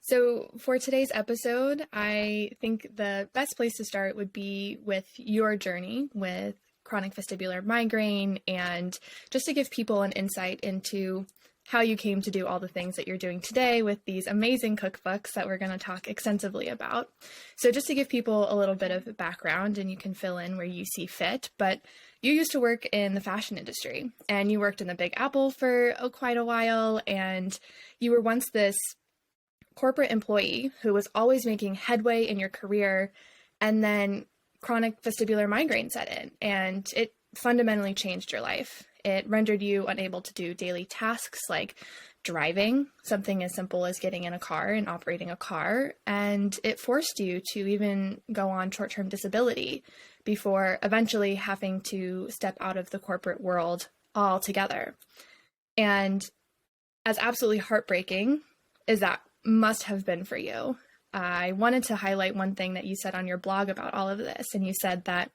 So for today's episode, I think the best place to start would be with your journey with chronic vestibular migraine, and just to give people an insight into how you came to do all the things that you're doing today with these amazing cookbooks that we're going to talk extensively about. So just to give people a little bit of background, and you can fill in where you see fit, but you used to work in the fashion industry, and you worked in the Big Apple for quite a while, and you were once this corporate employee who was always making headway in your career, and then chronic vestibular migraine set in, and it fundamentally changed your life. It rendered you unable to do daily tasks like driving, something as simple as getting in a car and operating a car, and it forced you to even go on short-term disability before eventually having to step out of the corporate world altogether. And as absolutely heartbreaking as that must have been for you, I wanted to highlight one thing that you said on your blog about all of this. And you said that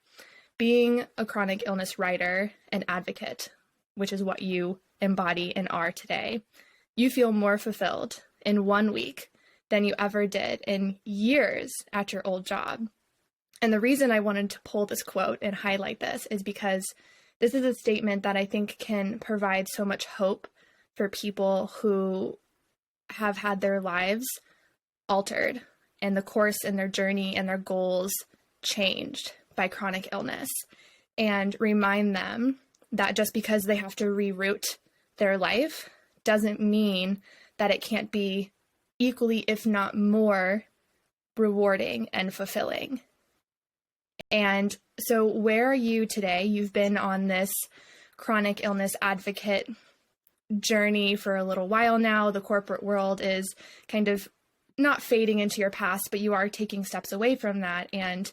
being a chronic illness writer and advocate, which is what you embody and are today, you feel more fulfilled in 1 week than you ever did in years at your old job. And the reason I wanted to pull this quote and highlight this is because this is a statement that I think can provide so much hope for people who have had their lives altered and the course and their journey and their goals changed by chronic illness, and remind them that just because they have to reroute their life doesn't mean that it can't be equally, if not more, rewarding and fulfilling. And so where are you today? You've been on this chronic illness advocate journey for a little while now. The corporate world is kind of not fading into your past, but you are taking steps away from that. And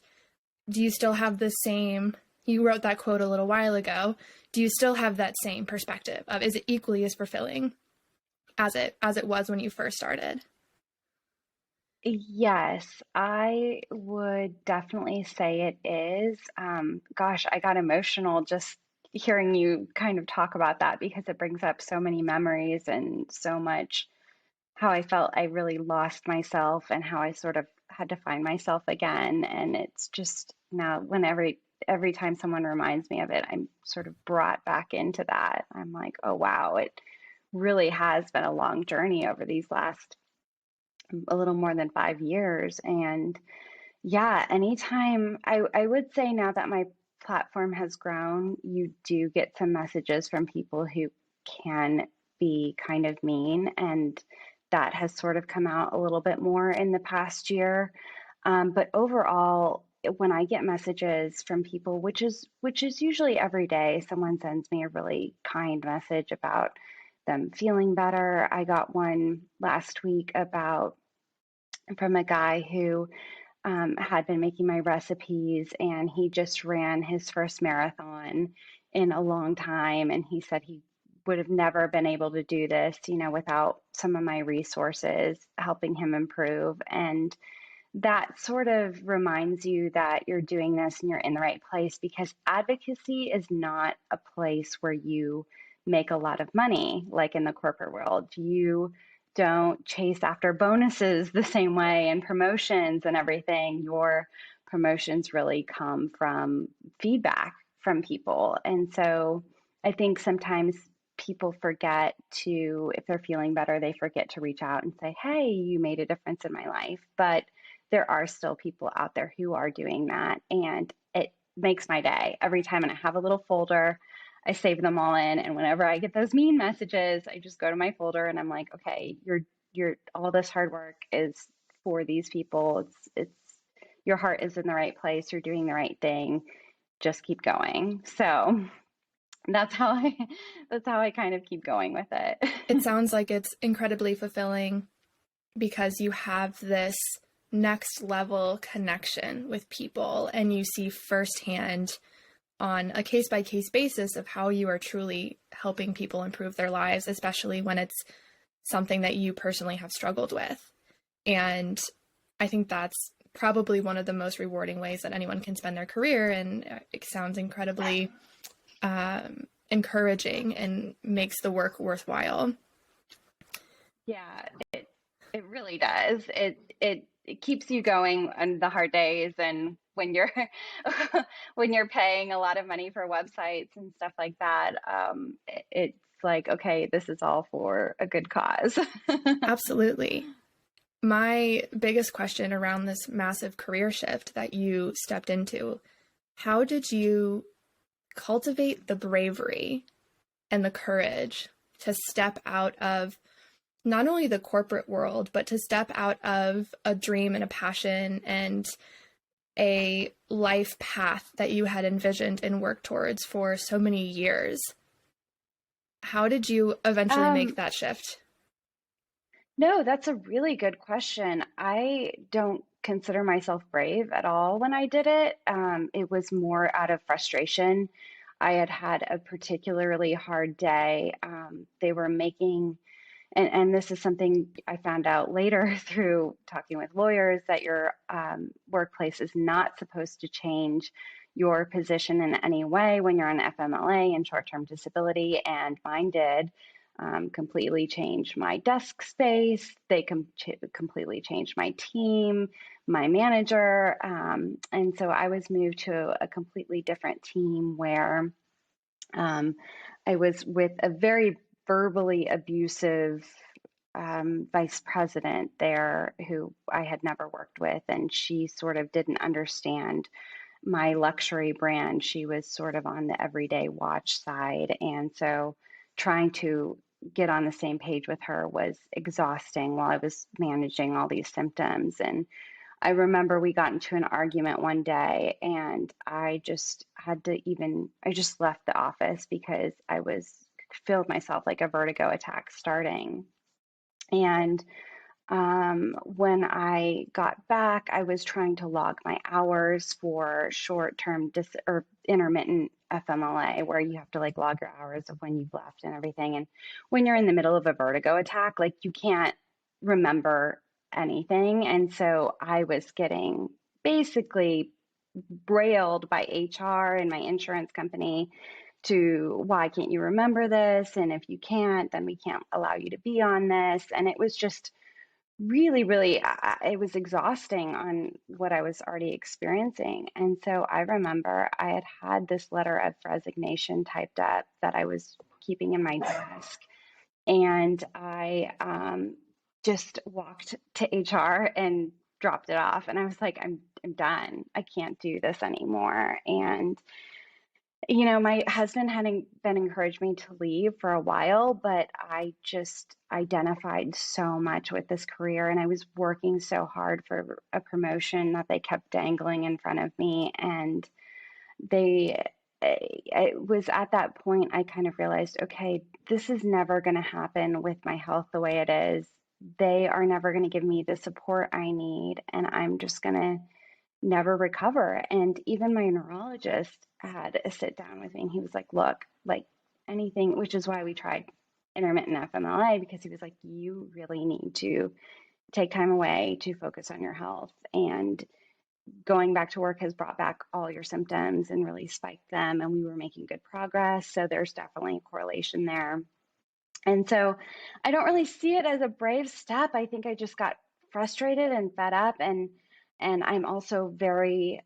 do you still have the same, you wrote that quote a little while ago, do you still have that same perspective of, is it equally as fulfilling as it was when you first started? Yes, I would definitely say it is. Gosh, I got emotional just hearing you kind of talk about that because it brings up so many memories and so much how I felt I really lost myself and how I sort of had to find myself again. And it's just now when every time someone reminds me of it, I'm sort of brought back into that. I'm like, oh wow, it really has been a long journey over these last a little more than 5 years. And yeah, anytime I would say now that my platform has grown, you do get some messages from people who can be kind of mean. And that has sort of come out a little bit more in the past year. But overall, when I get messages from people, which is usually every day, someone sends me a really kind message about them feeling better. I got one last week from a guy who had been making my recipes, and he just ran his first marathon in a long time. And he said he would have never been able to do this, without some of my resources helping him improve. And that sort of reminds you that you're doing this and you're in the right place, because advocacy is not a place where you make a lot of money like in the corporate world. You don't chase after bonuses the same way and promotions and everything. Your promotions really come from feedback from people. And so I think sometimes people forget to, if they're feeling better, they forget to reach out and say, hey, you made a difference in my life. But there are still people out there who are doing that. And it makes my day every time. And I have a little folder, I save them all in. And whenever I get those mean messages, I just go to my folder and I'm like, okay, you're all this hard work is for these people. It's your heart is in the right place. You're doing the right thing. Just keep going. So that's how I kind of keep going with it. It sounds like it's incredibly fulfilling because you have this next level connection with people, and you see firsthand on a case-by-case basis of how you are truly helping people improve their lives, especially when it's something that you personally have struggled with. And I think that's probably one of the most rewarding ways that anyone can spend their career, and it sounds incredibly encouraging and makes the work worthwhile. Yeah, It really does. It keeps you going on the hard days and when you're when you're paying a lot of money for websites and stuff like that. It's like, okay, this is all for a good cause. Absolutely. My biggest question around this massive career shift that you stepped into, how did you cultivate the bravery and the courage to step out of not only the corporate world, but to step out of a dream and a passion and a life path that you had envisioned and worked towards for so many years? How did you eventually make Um, that shift? no, that's a really good question. I don't consider myself brave at all when I did it. It was more out of frustration. I had had a particularly hard day. They were making and this is something I found out later through talking with lawyers that your workplace is not supposed to change your position in any way when you're on FMLA and short term disability. And mine did completely change my desk space. They completely changed my team, my manager. And so I was moved to a completely different team where um, I was with a very verbally abusive vice president there who I had never worked with, and she sort of didn't understand my luxury brand. She was sort of on the everyday watch side. And so trying to get on the same page with her was exhausting while I was managing all these symptoms. And I remember we got into an argument one day and I just left the office because I was filled myself like a vertigo attack starting. And when I got back, I was trying to log my hours for short-term or intermittent FMLA, where you have to like log your hours of when you've left and everything. And when you're in the middle of a vertigo attack, like you can't remember anything. And so I was getting basically railed by HR and my insurance company to why can't you remember this? And if you can't, then we can't allow you to be on this. And it was just really, it was exhausting on what I was already experiencing. And so I remember I had had this letter of resignation typed up that I was keeping in my desk. And I just walked to HR and dropped it off. And I was like, I'm done. I can't do this anymore. And my husband hadn't been encouraged me to leave for a while, but I just identified so much with this career and I was working so hard for a promotion that they kept dangling in front of me. And they, it was at that point I kind of realized, okay, this is never going to happen with my health the way it is. They are never going to give me the support I need, and I'm just going to never recover. And even my neurologist had a sit down with me and he was like, look, like anything, which is why we tried intermittent FMLA, because he was like, you really need to take time away to focus on your health. And going back to work has brought back all your symptoms and really spiked them. And we were making good progress. So there's definitely a correlation there. And so I don't really see it as a brave step. I think I just got frustrated and fed up. And I'm also very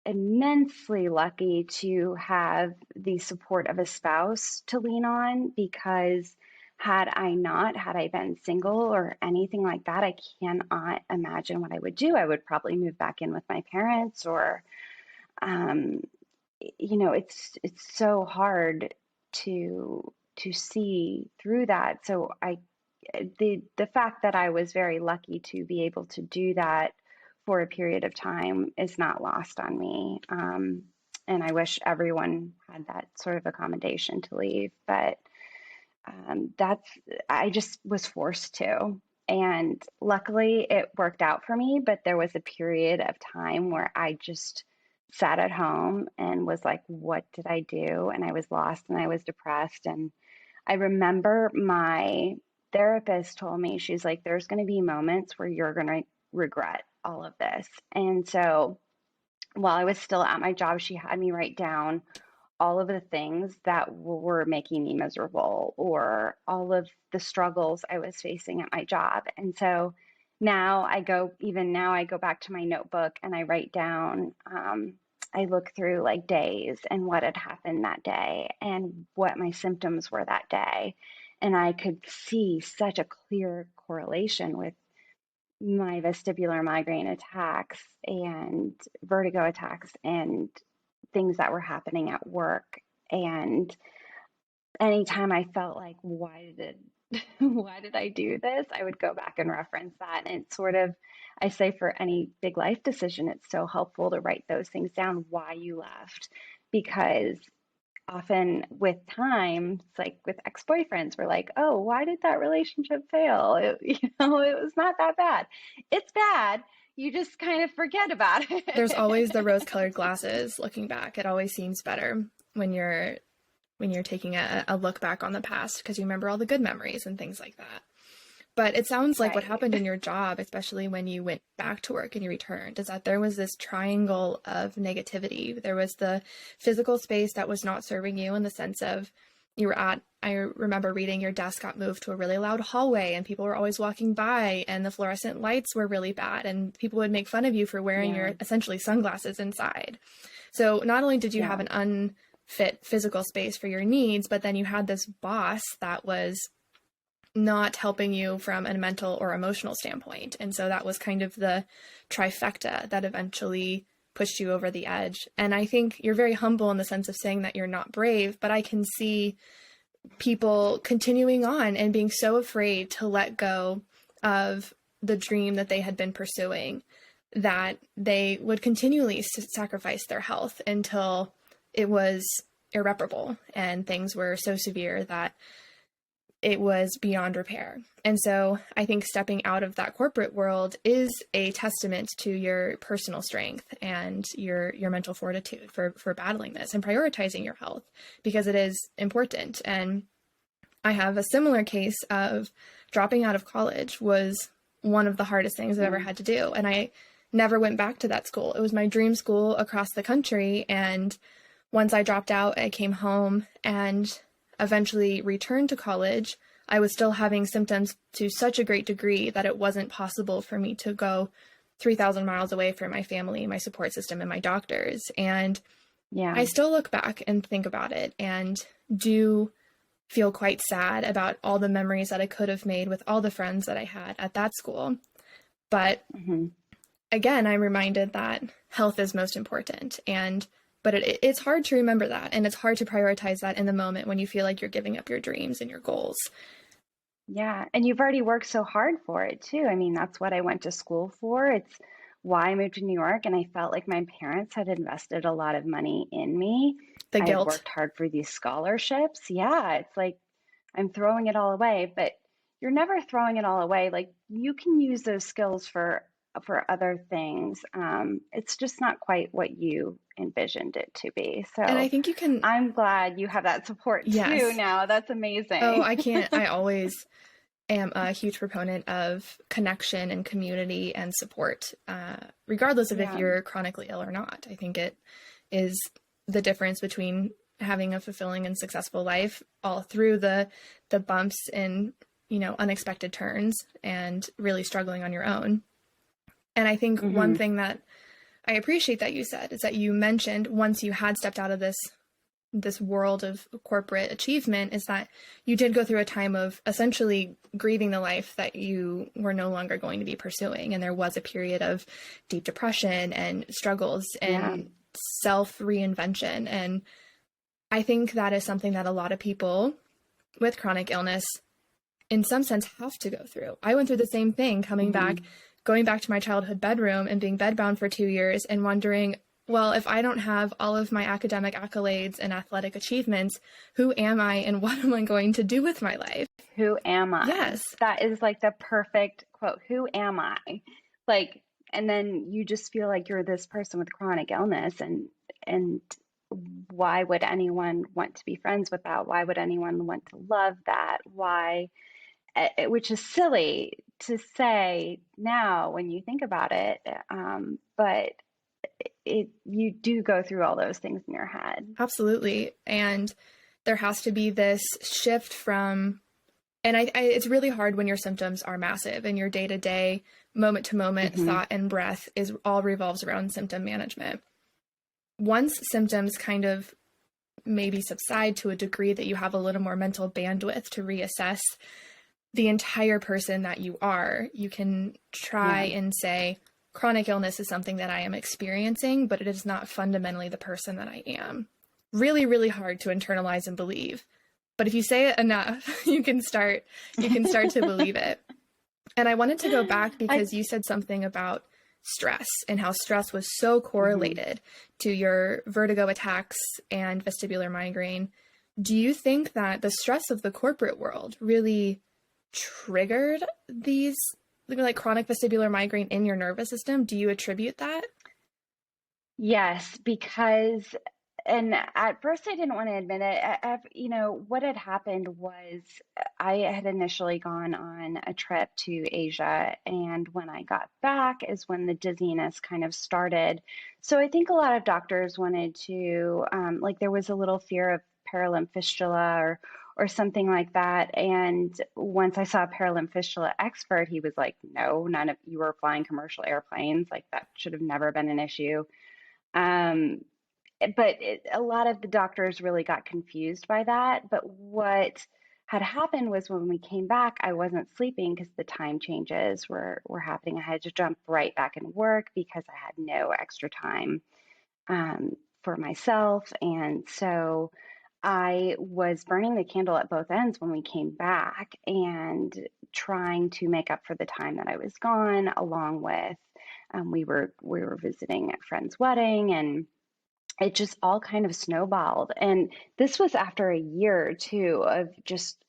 immensely lucky to have the support of a spouse to lean on, because had I been single or anything like that, I cannot imagine what I would do. I would probably move back in with my parents, or um, it's so hard to see through that. So the fact that I was very lucky to be able to do that for a period of time is not lost on me. And I wish everyone had that sort of accommodation to leave, but I just was forced to. And luckily it worked out for me, but there was a period of time where I just sat at home and was like, what did I do? And I was lost and I was depressed. And I remember my therapist told me, she's like, there's going to be moments where you're going to regret all of this. And so while I was still at my job, she had me write down all of the things that were making me miserable, or all of the struggles I was facing at my job. And so even now I go back to my notebook and I write down, I look through like days and what had happened that day and what my symptoms were that day. And I could see such a clear correlation with my vestibular migraine attacks and vertigo attacks and things that were happening at work. And anytime I felt like, why did I do this? I would go back and reference that. And it's sort of, I say for any big life decision, it's so helpful to write those things down, why you left, because often with time, it's like with ex-boyfriends, we're like, oh, why did that relationship fail? It was not that bad. It's bad. You just kind of forget about it. There's always the rose-colored glasses looking back. It always seems better when you're taking a look back on the past because you remember all the good memories and things like that. But it sounds like what happened in your job, especially when you went back to work and you returned, is that there was this triangle of negativity. There was the physical space that was not serving you in the sense of I remember reading your desk got moved to a really loud hallway and people were always walking by and the fluorescent lights were really bad and people would make fun of you for wearing your essentially sunglasses inside. So not only did you have an unfit physical space for your needs, but then you had this boss that was not helping you from a mental or emotional standpoint. And so that was kind of the trifecta that eventually pushed you over the edge. And I think you're very humble in the sense of saying that you're not brave, but I can see people continuing on and being so afraid to let go of the dream that they had been pursuing that they would continually sacrifice their health until it was irreparable and things were so severe that it was beyond repair. And so I think stepping out of that corporate world is a testament to your personal strength and your mental fortitude for battling this and prioritizing your health because it is important. And I have a similar case of dropping out of college was one of the hardest things I've ever had to do. And I never went back to that school. It was my dream school across the country. And once I dropped out, I came home and eventually returned to college. I was still having symptoms to such a great degree that it wasn't possible for me to go 3,000 miles away from my family, my support system, and my doctors. And I still look back and think about it and do feel quite sad about all the memories that I could have made with all the friends that I had at that school. But again, I'm reminded that health is most important. But it's hard to remember that, and it's hard to prioritize that in the moment when you feel like you're giving up your dreams and your goals. Yeah, and you've already worked so hard for it too. I mean, that's what I went to school for. It's why I moved to New York, and I felt like my parents had invested a lot of money in me. The I guilt. worked hard for these scholarships. Yeah, it's like I'm throwing it all away, but you're never throwing it all away. Like you can use those skills for other things. It's just not quite what you envisioned it to be. So, and I think you can. I'm glad you have that support too now. That's amazing. Oh, I always am a huge proponent of connection and community and support, regardless of if you're chronically ill or not. I think it is the difference between having a fulfilling and successful life all through the bumps and, unexpected turns and really struggling on your own. And I think one thing that I appreciate that you said is that you mentioned once you had stepped out of this world of corporate achievement is that you did go through a time of essentially grieving the life that you were no longer going to be pursuing. And there was a period of deep depression and struggles and self-reinvention. And I think that is something that a lot of people with chronic illness in some sense have to go through. I went through the same thing going back to my childhood bedroom and being bedbound for 2 years and wondering, well, if I don't have all of my academic accolades and athletic achievements, who am I and what am I going to do with my life? Who am I? Yes. That is like the perfect quote. Who am I? Like, and then you just feel like you're this person with chronic illness and why would anyone want to be friends with that? Why would anyone want to love that? Why? Which is silly to say now when you think about it, but you do go through all those things in your head. Absolutely. And there has to be this shift from, and it's really hard when your symptoms are massive and your day-to-day moment to moment Mm-hmm. thought and breath is all revolves around symptom management. Once symptoms kind of maybe subside to a degree that you have a little more mental bandwidth to reassess the entire person that you are, you can try and say, chronic illness is something that I am experiencing, but it is not fundamentally the person that I am. Really, really hard to internalize and believe. But if you say it enough, you can start to believe it. And I wanted to go back because you said something about stress and how stress was so correlated to your vertigo attacks and vestibular migraine. Do you think that the stress of the corporate world really triggered these like chronic vestibular migraine in your nervous system? Do you attribute that? Yes, because, and at first I didn't want to admit it. What had happened was I had initially gone on a trip to Asia, and when I got back is when the dizziness kind of started. So I think a lot of doctors wanted to, like, there was a little fear of paralimb fistula or something like that. And once I saw a paralimb fistula expert, he was like, "No, none of you are flying commercial airplanes. Like that should have never been an issue." Um, but a lot of the doctors really got confused by that. But what had happened was when we came back, I wasn't sleeping because the time changes were happening. I had to jump right back in work because I had no extra time for myself. And so I was burning the candle at both ends when we came back and trying to make up for the time that I was gone, along with we were visiting a friend's wedding, and it just all kind of snowballed. And this was after a year or two of just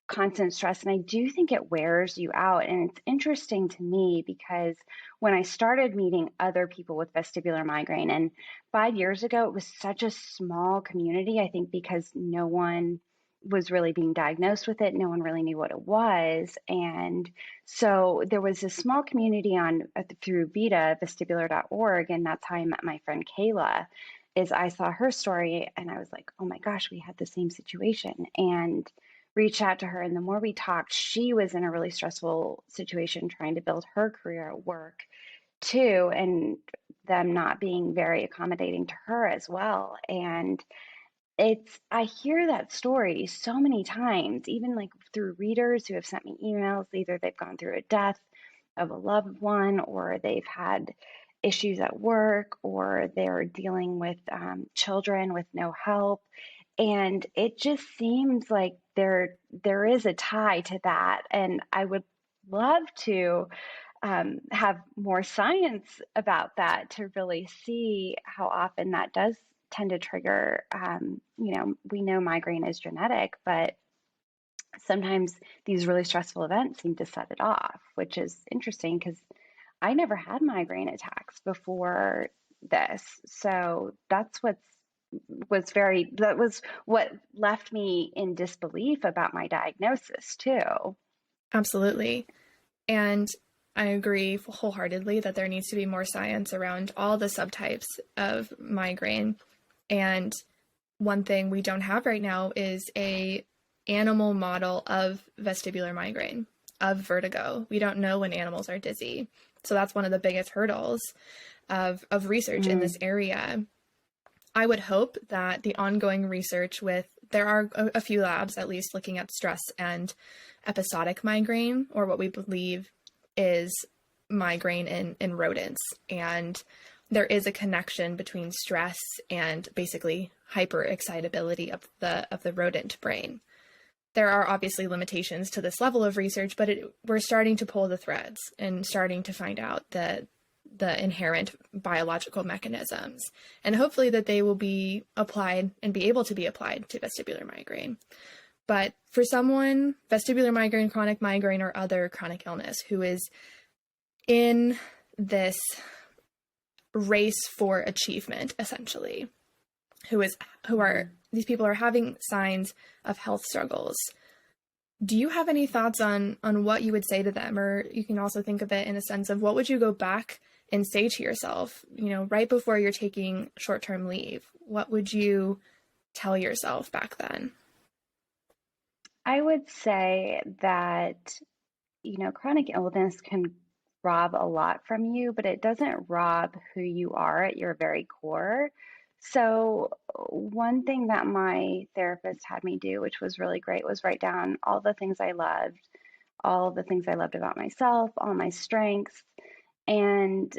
constant stress. And I do think it wears you out. And it's interesting to me because when I started meeting other people with vestibular migraine, and 5 years ago, it was such a small community, I think because no one was really being diagnosed with it. No one really knew what it was. And so there was a small community on through Vita, vestibular.org. And that's how I met my friend Kayla. Is I saw her story and I was like, oh my gosh, we had the same situation, and reached out to her. And the more we talked, she was in a really stressful situation trying to build her career at work too, and them not being very accommodating to her as well. And I hear that story so many times, even like through readers who have sent me emails. Either they've gone through a death of a loved one, or they've had issues at work, or they're dealing with children with no help. And it just seems like there is a tie to that. And I would love to have more science about that to really see how often that does tend to trigger. We know migraine is genetic, but sometimes these really stressful events seem to set it off, which is interesting because I never had migraine attacks before this. So that was what left me in disbelief about my diagnosis too. Absolutely. And I agree wholeheartedly that there needs to be more science around all the subtypes of migraine. And one thing we don't have right now is a animal model of vestibular migraine, of vertigo. We don't know when animals are dizzy. So that's one of the biggest hurdles of research in this area. I would hope that the ongoing research there are a few labs at least looking at stress and episodic migraine, or what we believe is migraine in rodents. And there is a connection between stress and basically hyperexcitability of the rodent brain. There are obviously limitations to this level of research, but we're starting to pull the threads and starting to find out the inherent biological mechanisms, and hopefully that they will be applied and be able to be applied to vestibular migraine. But for someone, vestibular migraine, chronic migraine, or other chronic illness who is in this race for achievement, essentially, these people are having signs of health struggles. Do you have any thoughts on what you would say to them? Or you can also think of it in a sense of what would you go back and say to yourself, right before you're taking short-term leave? What would you tell yourself back then? I would say that, chronic illness can rob a lot from you, but it doesn't rob who you are at your very core. So, one thing that my therapist had me do, which was really great, was write down all the things I loved, all the things I loved about myself, all my strengths. And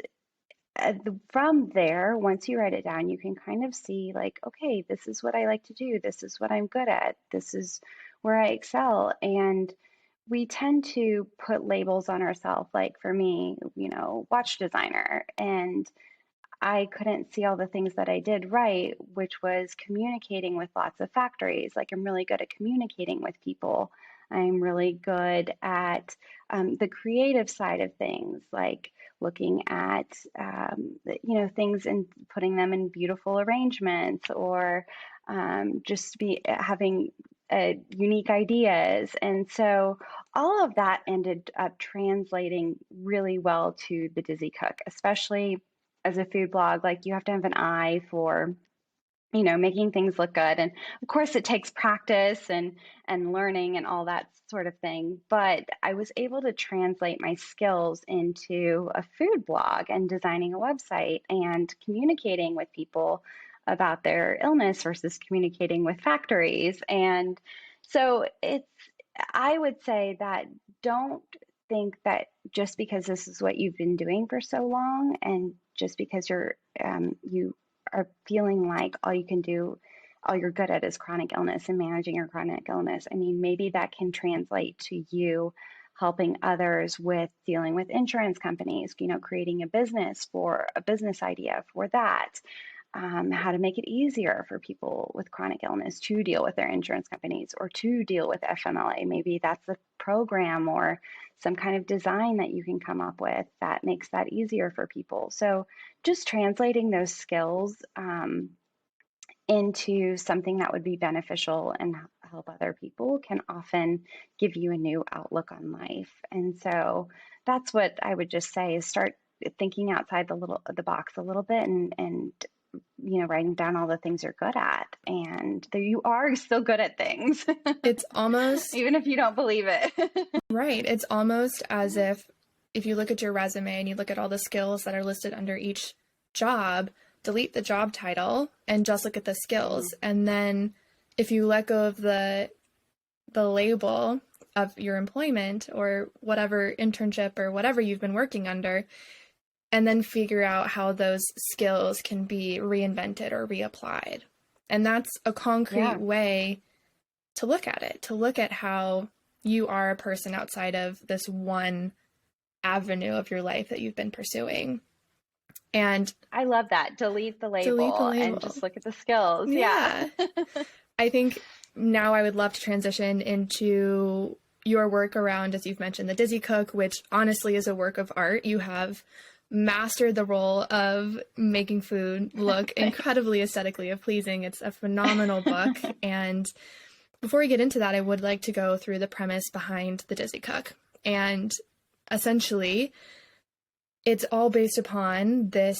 from there, once you write it down, you can kind of see like, okay, this is what I like to do. This is what I'm good at. This is where I excel. And we tend to put labels on ourselves. Like for me, watch designer. And I couldn't see all the things that I did right, which was communicating with lots of factories. Like I'm really good at communicating with people. I'm really good at the creative side of things, like looking at things and putting them in beautiful arrangements, or just be having unique ideas. And so all of that ended up translating really well to the Dizzy Cook, especially as a food blog. Like you have to have an eye for making things look good. And of course it takes practice and learning and all that sort of thing. But I was able to translate my skills into a food blog and designing a website and communicating with people about their illness versus communicating with factories. And so I would say that don't think that just because this is what you've been doing for so long, and just because you are feeling like all you're good at is chronic illness and managing your chronic illness. I mean, maybe that can translate to you helping others with dealing with insurance companies, creating a business idea for that, how to make it easier for people with chronic illness to deal with their insurance companies or to deal with FMLA. Maybe that's a program or some kind of design that you can come up with that makes that easier for people. So just translating those skills into something that would be beneficial and help other people can often give you a new outlook on life. And so that's what I would just say, is start thinking outside the box a little bit, and writing down all the things you're good at, and you are still good at things. It's almost even if you don't believe it. Right. It's almost as if you look at your resume and you look at all the skills that are listed under each job, delete the job title and just look at the skills. Mm-hmm. And then if you let go of the label of your employment or whatever internship or whatever you've been working under, and then figure out how those skills can be reinvented or reapplied. And that's a concrete way to look at it, to look at how you are a person outside of this one avenue of your life that you've been pursuing. And I love that. Delete the label and just look at the skills. Yeah. I think now I would love to transition into your work around, as you've mentioned, the Dizzy Cook, which honestly is a work of art. You have mastered the role of making food look incredibly aesthetically pleasing. It's a phenomenal book. And before we get into that, I would like to go through the premise behind the Dizzy Cook. And essentially, it's all based upon this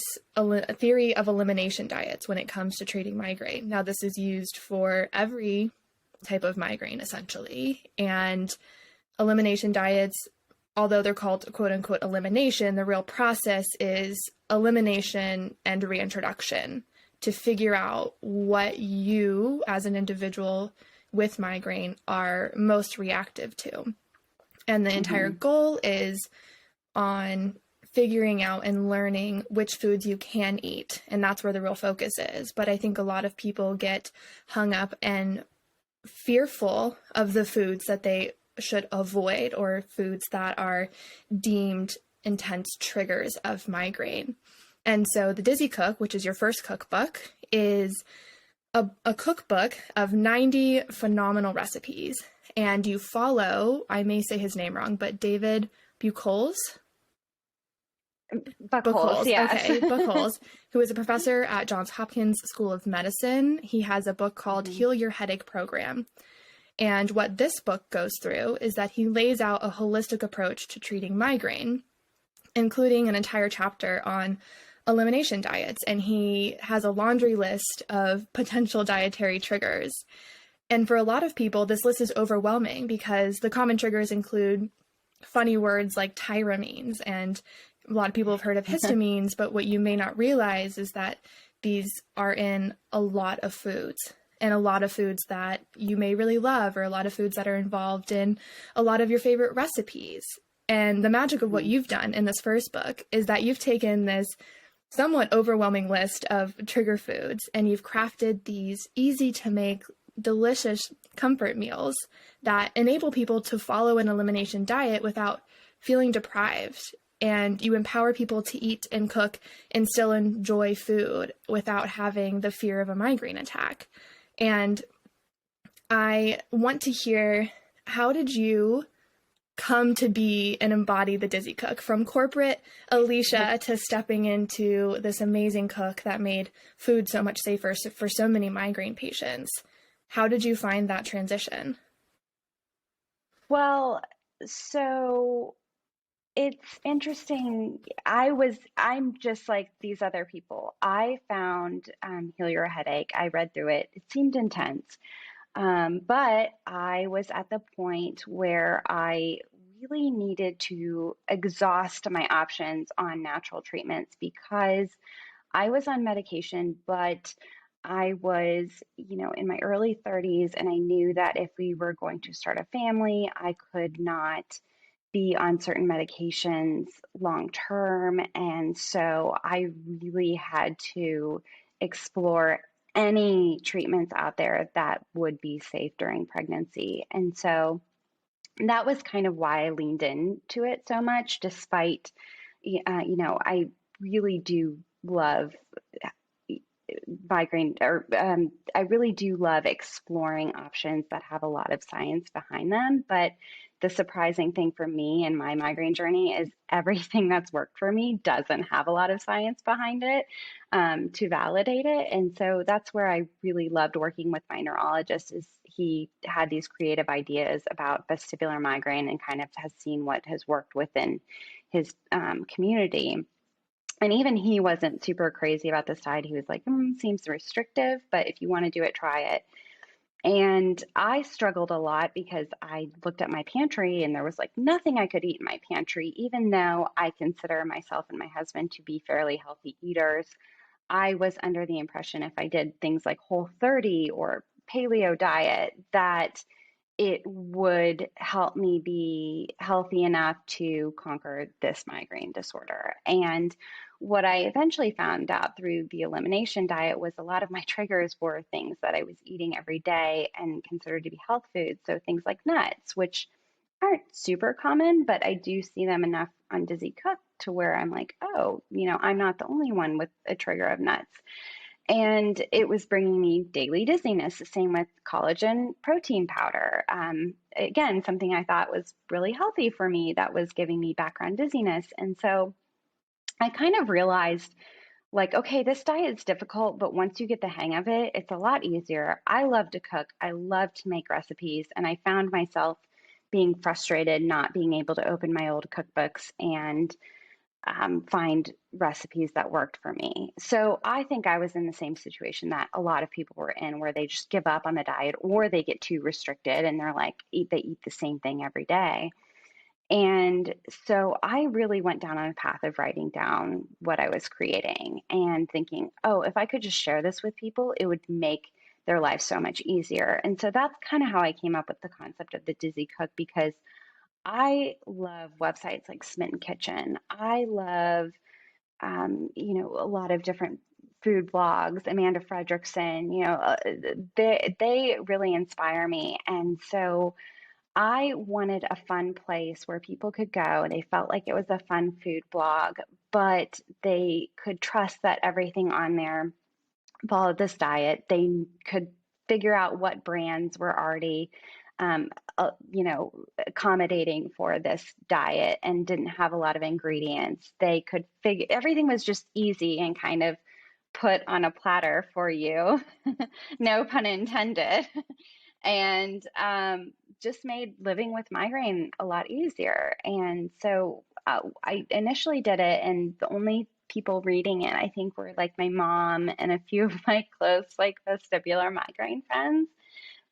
theory of elimination diets when it comes to treating migraine. Now, this is used for every type of migraine, essentially. And elimination diets, although they're called quote unquote elimination, the real process is elimination and reintroduction to figure out what you as an individual with migraine are most reactive to. And the entire goal is on figuring out and learning which foods you can eat. And that's where the real focus is. But I think a lot of people get hung up and fearful of the foods that they should avoid, or foods that are deemed intense triggers of migraine. And so the Dizzy Cook, which is your first cookbook, is a cookbook of 90 phenomenal recipes. And you follow, I may say his name wrong, but David Buchholz? Buchholz, yes. Okay, Buchholz, who is a professor at Johns Hopkins School of Medicine. He has a book called Heal Your Headache Program. And what this book goes through is that he lays out a holistic approach to treating migraine, including an entire chapter on elimination diets. And he has a laundry list of potential dietary triggers. And for a lot of people, this list is overwhelming because the common triggers include funny words like tyramines, and a lot of people have heard of histamines, but what you may not realize is that these are in a lot of foods, and a lot of foods that you may really love, or a lot of foods that are involved in a lot of your favorite recipes. And the magic of what you've done in this first book is that you've taken this somewhat overwhelming list of trigger foods and you've crafted these easy to make, delicious comfort meals that enable people to follow an elimination diet without feeling deprived. And you empower people to eat and cook and still enjoy food without having the fear of a migraine attack. And I want to hear, how did you come to be and embody the Dizzy Cook, from corporate Alicia to stepping into this amazing cook that made food so much safer for so many migraine patients? How did you find that transition? Well, so it's interesting. I'm just like these other people. I found Heal Your Headache. I read through it. It seemed intense. But I was at the point where I really needed to exhaust my options on natural treatments because I was on medication, but I was, in my early 30s, and I knew that if we were going to start a family, I could not be on certain medications long term. And so I really had to explore any treatments out there that would be safe during pregnancy. And so that was kind of why I leaned into it so much, despite, I really do love migraine, or I really do love exploring options that have a lot of science behind them. But the surprising thing for me in my migraine journey is everything that's worked for me doesn't have a lot of science behind it to validate it. And so that's where I really loved working with my neurologist, is he had these creative ideas about vestibular migraine and kind of has seen what has worked within his community. And even he wasn't super crazy about this diet. He was like, seems restrictive, but if you want to do it, try it. And I struggled a lot because I looked at my pantry and there was like nothing I could eat in my pantry, even though I consider myself and my husband to be fairly healthy eaters. I was under the impression if I did things like Whole30 or paleo diet, that it would help me be healthy enough to conquer this migraine disorder. And what I eventually found out through the elimination diet was a lot of my triggers were things that I was eating every day and considered to be health foods. So things like nuts, which aren't super common, but I do see them enough on Dizzy Cook to where I'm like, oh, I'm not the only one with a trigger of nuts. And it was bringing me daily dizziness, the same with collagen protein powder. Again, something I thought was really healthy for me that was giving me background dizziness. And so I kind of realized, like, okay, this diet is difficult, but once you get the hang of it, it's a lot easier. I love to cook. I love to make recipes. And I found myself being frustrated, not being able to open my old cookbooks and find recipes that worked for me. So I think I was in the same situation that a lot of people were in, where they just give up on the diet or they get too restricted and they're like, they eat the same thing every day. And so I really went down on a path of writing down what I was creating and thinking, oh, if I could just share this with people, it would make their life so much easier. And so that's kind of how I came up with the concept of the Dizzy Cook, because I love websites like Smitten Kitchen. I love, a lot of different food blogs, Amanda Fredrickson, they really inspire me. And so I wanted a fun place where people could go. They felt like it was a fun food blog, but they could trust that everything on there followed this diet. They could figure out what brands were already, um, accommodating for this diet and didn't have a lot of ingredients. They could figure everything was just easy and kind of put on a platter for you, no pun intended, and just made living with migraine a lot easier. And so I initially did it, and the only people reading it, I think, were like my mom and a few of my close, like, vestibular migraine friends.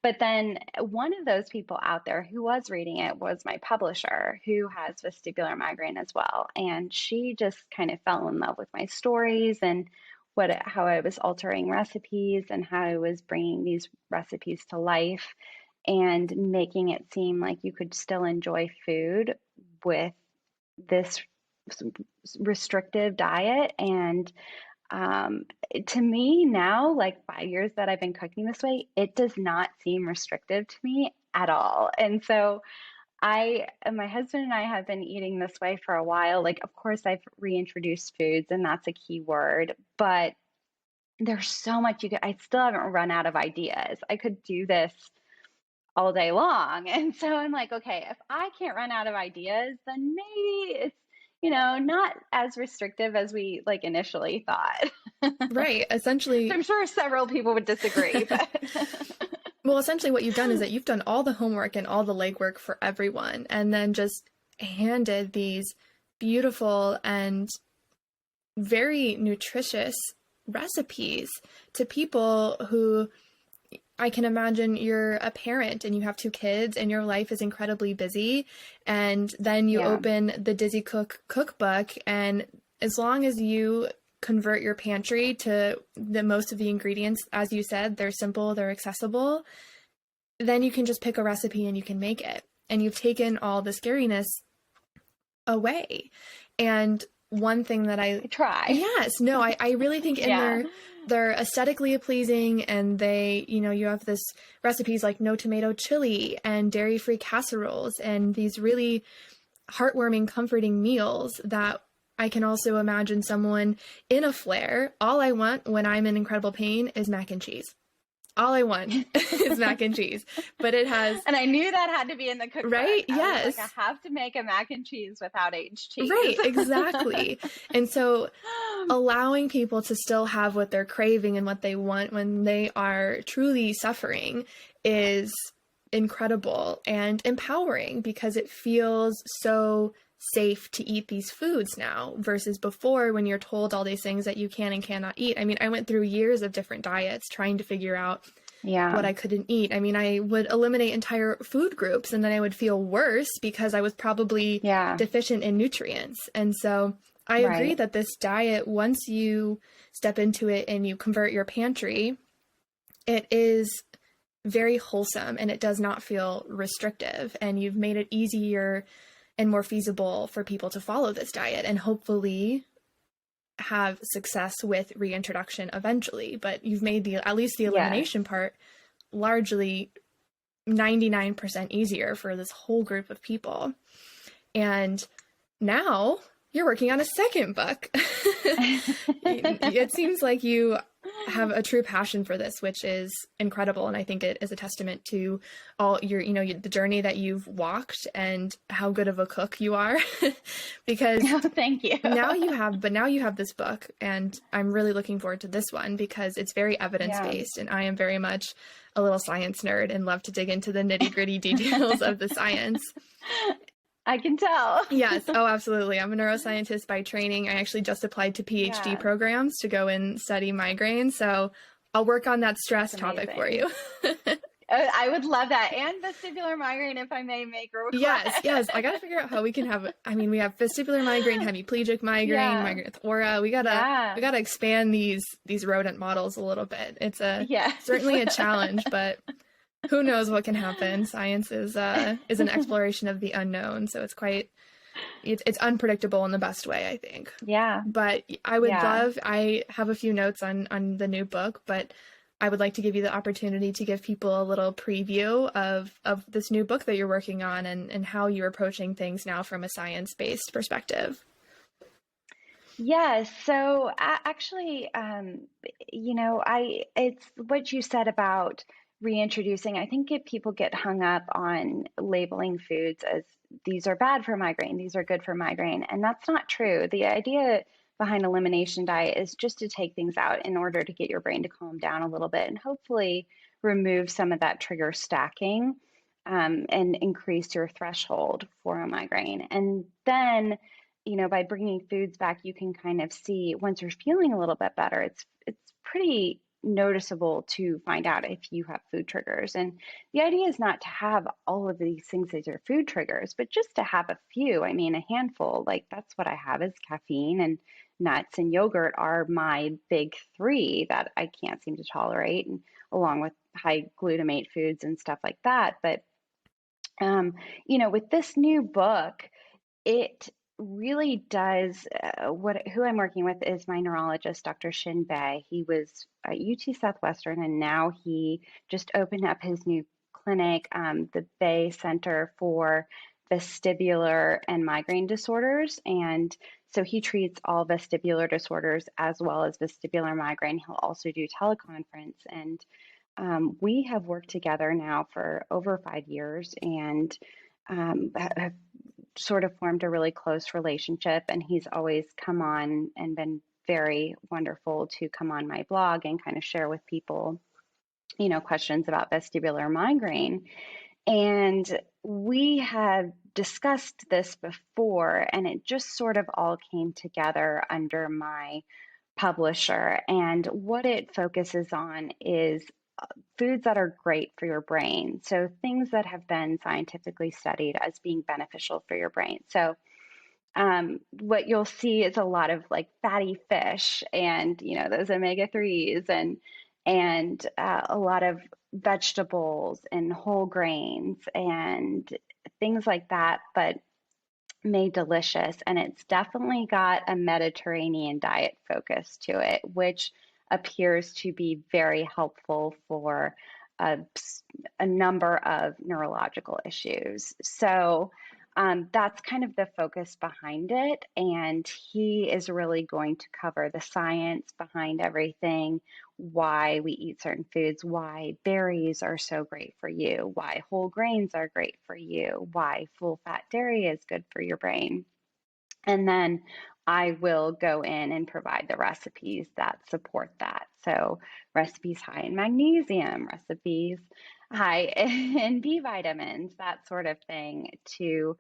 But then one of those people out there who was reading it was my publisher, who has vestibular migraine as well. And she just kind of fell in love with my stories and how I was altering recipes and how I was bringing these recipes to life and making it seem like you could still enjoy food with this restrictive diet. And to me now, like 5 years that I've been cooking this way, it does not seem restrictive to me at all. And so my husband and I have been eating this way for a while. Like, of course, I've reintroduced foods, and that's a key word, but there's so much I still haven't run out of ideas. I could do this all day long. And so I'm like, okay, if I can't run out of ideas, then maybe it's, not as restrictive as we like initially thought. Right. Essentially, I'm sure several people would disagree, but well, essentially what you've done is that you've done all the homework and all the legwork for everyone, and then just handed these beautiful and very nutritious recipes to people who, I can imagine you're a parent and you have 2 kids and your life is incredibly busy. And then you open the Dizzy Cook cookbook, and as long as you convert your pantry to the most of the ingredients, as you said, they're simple, they're accessible, then you can just pick a recipe and you can make it. And you've taken all the scariness away. And one thing that I try. Yes, no, I really think they're aesthetically pleasing, and they, you have this recipes like no tomato chili and dairy-free casseroles and these really heartwarming, comforting meals that I can also imagine someone in a flare. All I want when I'm in incredible pain is mac and cheese. All I want is mac and cheese, but it has. And I knew that had to be in the cookbook. Right? Yes. I have to make a mac and cheese without aged cheese. Right, exactly. And so allowing people to still have what they're craving and what they want when they are truly suffering is incredible and empowering, because it feels so safe to eat these foods now versus before, when you're told all these things that you can and cannot eat. I mean, I went through years of different diets trying to figure out what I couldn't eat. I mean, I would eliminate entire food groups and then I would feel worse because I was probably deficient in nutrients. And so I agree that this diet, once you step into it and you convert your pantry, it is very wholesome and it does not feel restrictive, and you've made it easier and more feasible for people to follow this diet and hopefully have success with reintroduction eventually. But you've made at least the elimination part largely 99% easier for this whole group of people. And now you're working on a second book. It seems like you have a true passion for this, which is incredible. And I think it is a testament to all your, the journey that you've walked and how good of a cook you are. Because thank you. now you have this book, and I'm really looking forward to this one because it's very evidence-based, and I am very much a little science nerd and love to dig into the nitty-gritty details of the science. I can tell. Yes. Oh, absolutely. I'm a neuroscientist by training. I actually just applied to PhD programs to go and study migraine. So I'll work on that stress topic for you. I would love that. And vestibular migraine, if I may make a request. Yes. I got to figure out how we can have, we have vestibular migraine, hemiplegic migraine, migraine with aura. We gotta expand these rodent models a little bit. It's certainly a challenge, but who knows what can happen? Science is an exploration of the unknown, so it's unpredictable in the best way, I think. Yeah. But I would love. I have a few notes on the new book, but I would like to give you the opportunity to give people a little preview of this new book that you're working on and how you're approaching things now from a science-based perspective. Yes. So actually, it's what you said about reintroducing. I think people get hung up on labeling foods as these are bad for migraine, these are good for migraine. And that's not true. The idea behind Elimination Diet is just to take things out in order to get your brain to calm down a little bit and hopefully remove some of that trigger stacking and increase your threshold for a migraine. And then, by bringing foods back, you can kind of see once you're feeling a little bit better, it's pretty noticeable to find out if you have food triggers. And the idea is not to have all of these things as your food triggers, but just to have a few. I mean, a handful, like that's what I have is caffeine and nuts and yogurt are my big three that I can't seem to tolerate, and along with high glutamate foods and stuff like that. But with this new book, it really does who I'm working with is my neurologist, Dr. Shin Bei. He was at UT Southwestern, and now he just opened up his new clinic, the Bay Center for Vestibular and Migraine Disorders. And so he treats all vestibular disorders as well as vestibular migraine. He'll also do teleconference. And we have worked together now for over 5 years, and have sort of formed a really close relationship. And he's always come on and been very wonderful to come on my blog and kind of share with people, questions about vestibular migraine. And we have discussed this before, and it just sort of all came together under my publisher. And what it focuses on is foods that are great for your brain. So things that have been scientifically studied as being beneficial for your brain. So what you'll see is a lot of like fatty fish and, those omega-3s and a lot of vegetables and whole grains and things like that, but made delicious. And it's definitely got a Mediterranean diet focus to it, which appears to be very helpful for a number of neurological issues. So that's kind of the focus behind it. And he is really going to cover the science behind everything, why we eat certain foods, why berries are so great for you, why whole grains are great for you, why full fat dairy is good for your brain. And then I will go in and provide the recipes that support that. So recipes high in magnesium, recipes high in B vitamins, that sort of thing, to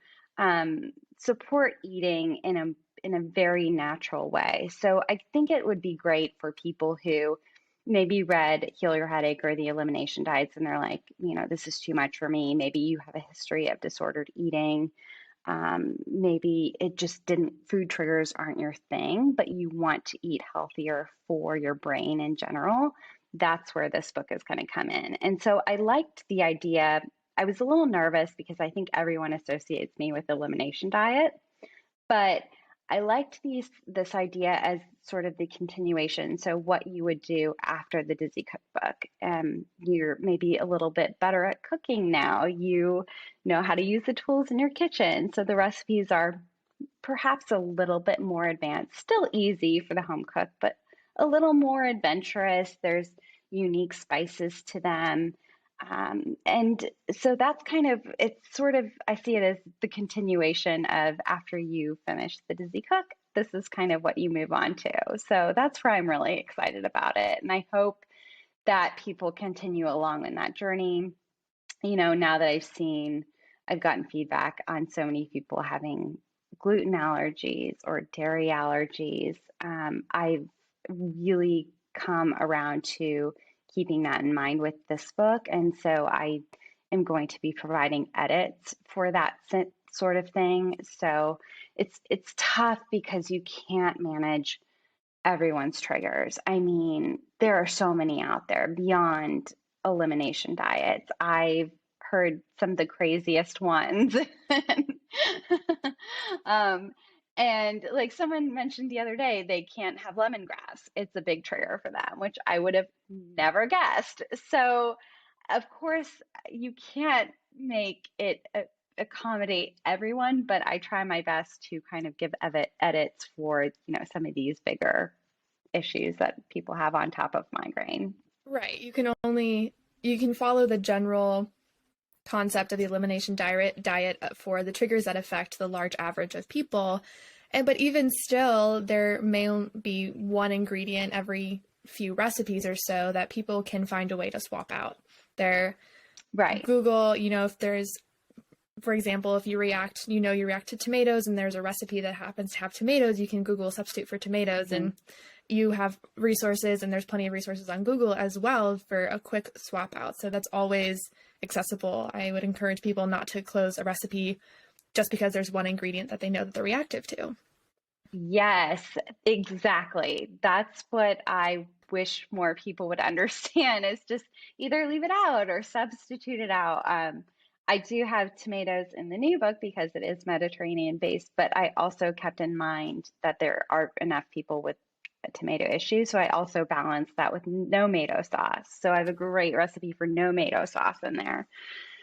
support eating in a very natural way. So I think it would be great for people who maybe read Heal Your Headache or the Elimination Diets and they're like, this is too much for me. Maybe you have a history of disordered eating. Maybe it just food triggers aren't your thing, but you want to eat healthier for your brain in general. That's where this book is going to come in. And so I liked the idea. I was a little nervous because I think everyone associates me with Elimination Diet, but I liked this idea as sort of the continuation. So what you would do after the Dizzy Cookbook. You're maybe a little bit better at cooking now. You know how to use the tools in your kitchen. So the recipes are perhaps a little bit more advanced, still easy for the home cook, but a little more adventurous. There's unique spices to them. And so that's it's sort of, I see it as the continuation of after you finish the Dizzy Cook, this is kind of what you move on to. So that's where I'm really excited about it. And I hope that people continue along in that journey. Now that I've gotten feedback on so many people having gluten allergies or dairy allergies. I've really come around to keeping that in mind with this book. And so I am going to be providing edits for that sort of thing. So it's tough because you can't manage everyone's triggers. I mean, there are so many out there beyond elimination diets. I've heard some of the craziest ones. And like someone mentioned the other day, they can't have lemongrass. It's a big trigger for them, which I would have never guessed. So, of course, you can't make it accommodate everyone, but I try my best to kind of give edits for, some of these bigger issues that people have on top of migraine. Right. You can follow the general concept of the elimination diet for the triggers that affect the large average of people. But even still, there may be one ingredient every few recipes or so that people can find a way to swap out. Right. Google, if there's for example, if you react to tomatoes and there's a recipe that happens to have tomatoes, you can Google substitute for tomatoes, and you have resources, and there's plenty of resources on Google as well for a quick swap out. So that's always accessible. I would encourage people not to close a recipe just because there's one ingredient that they know that they're reactive to. Yes, exactly. That's what I wish more people would understand is just either leave it out or substitute it out. I do have tomatoes in the new book because it is Mediterranean based, but I also kept in mind that there are enough people with a tomato issue. So I also balance that with no tomato sauce. So I have a great recipe for no tomato sauce in there.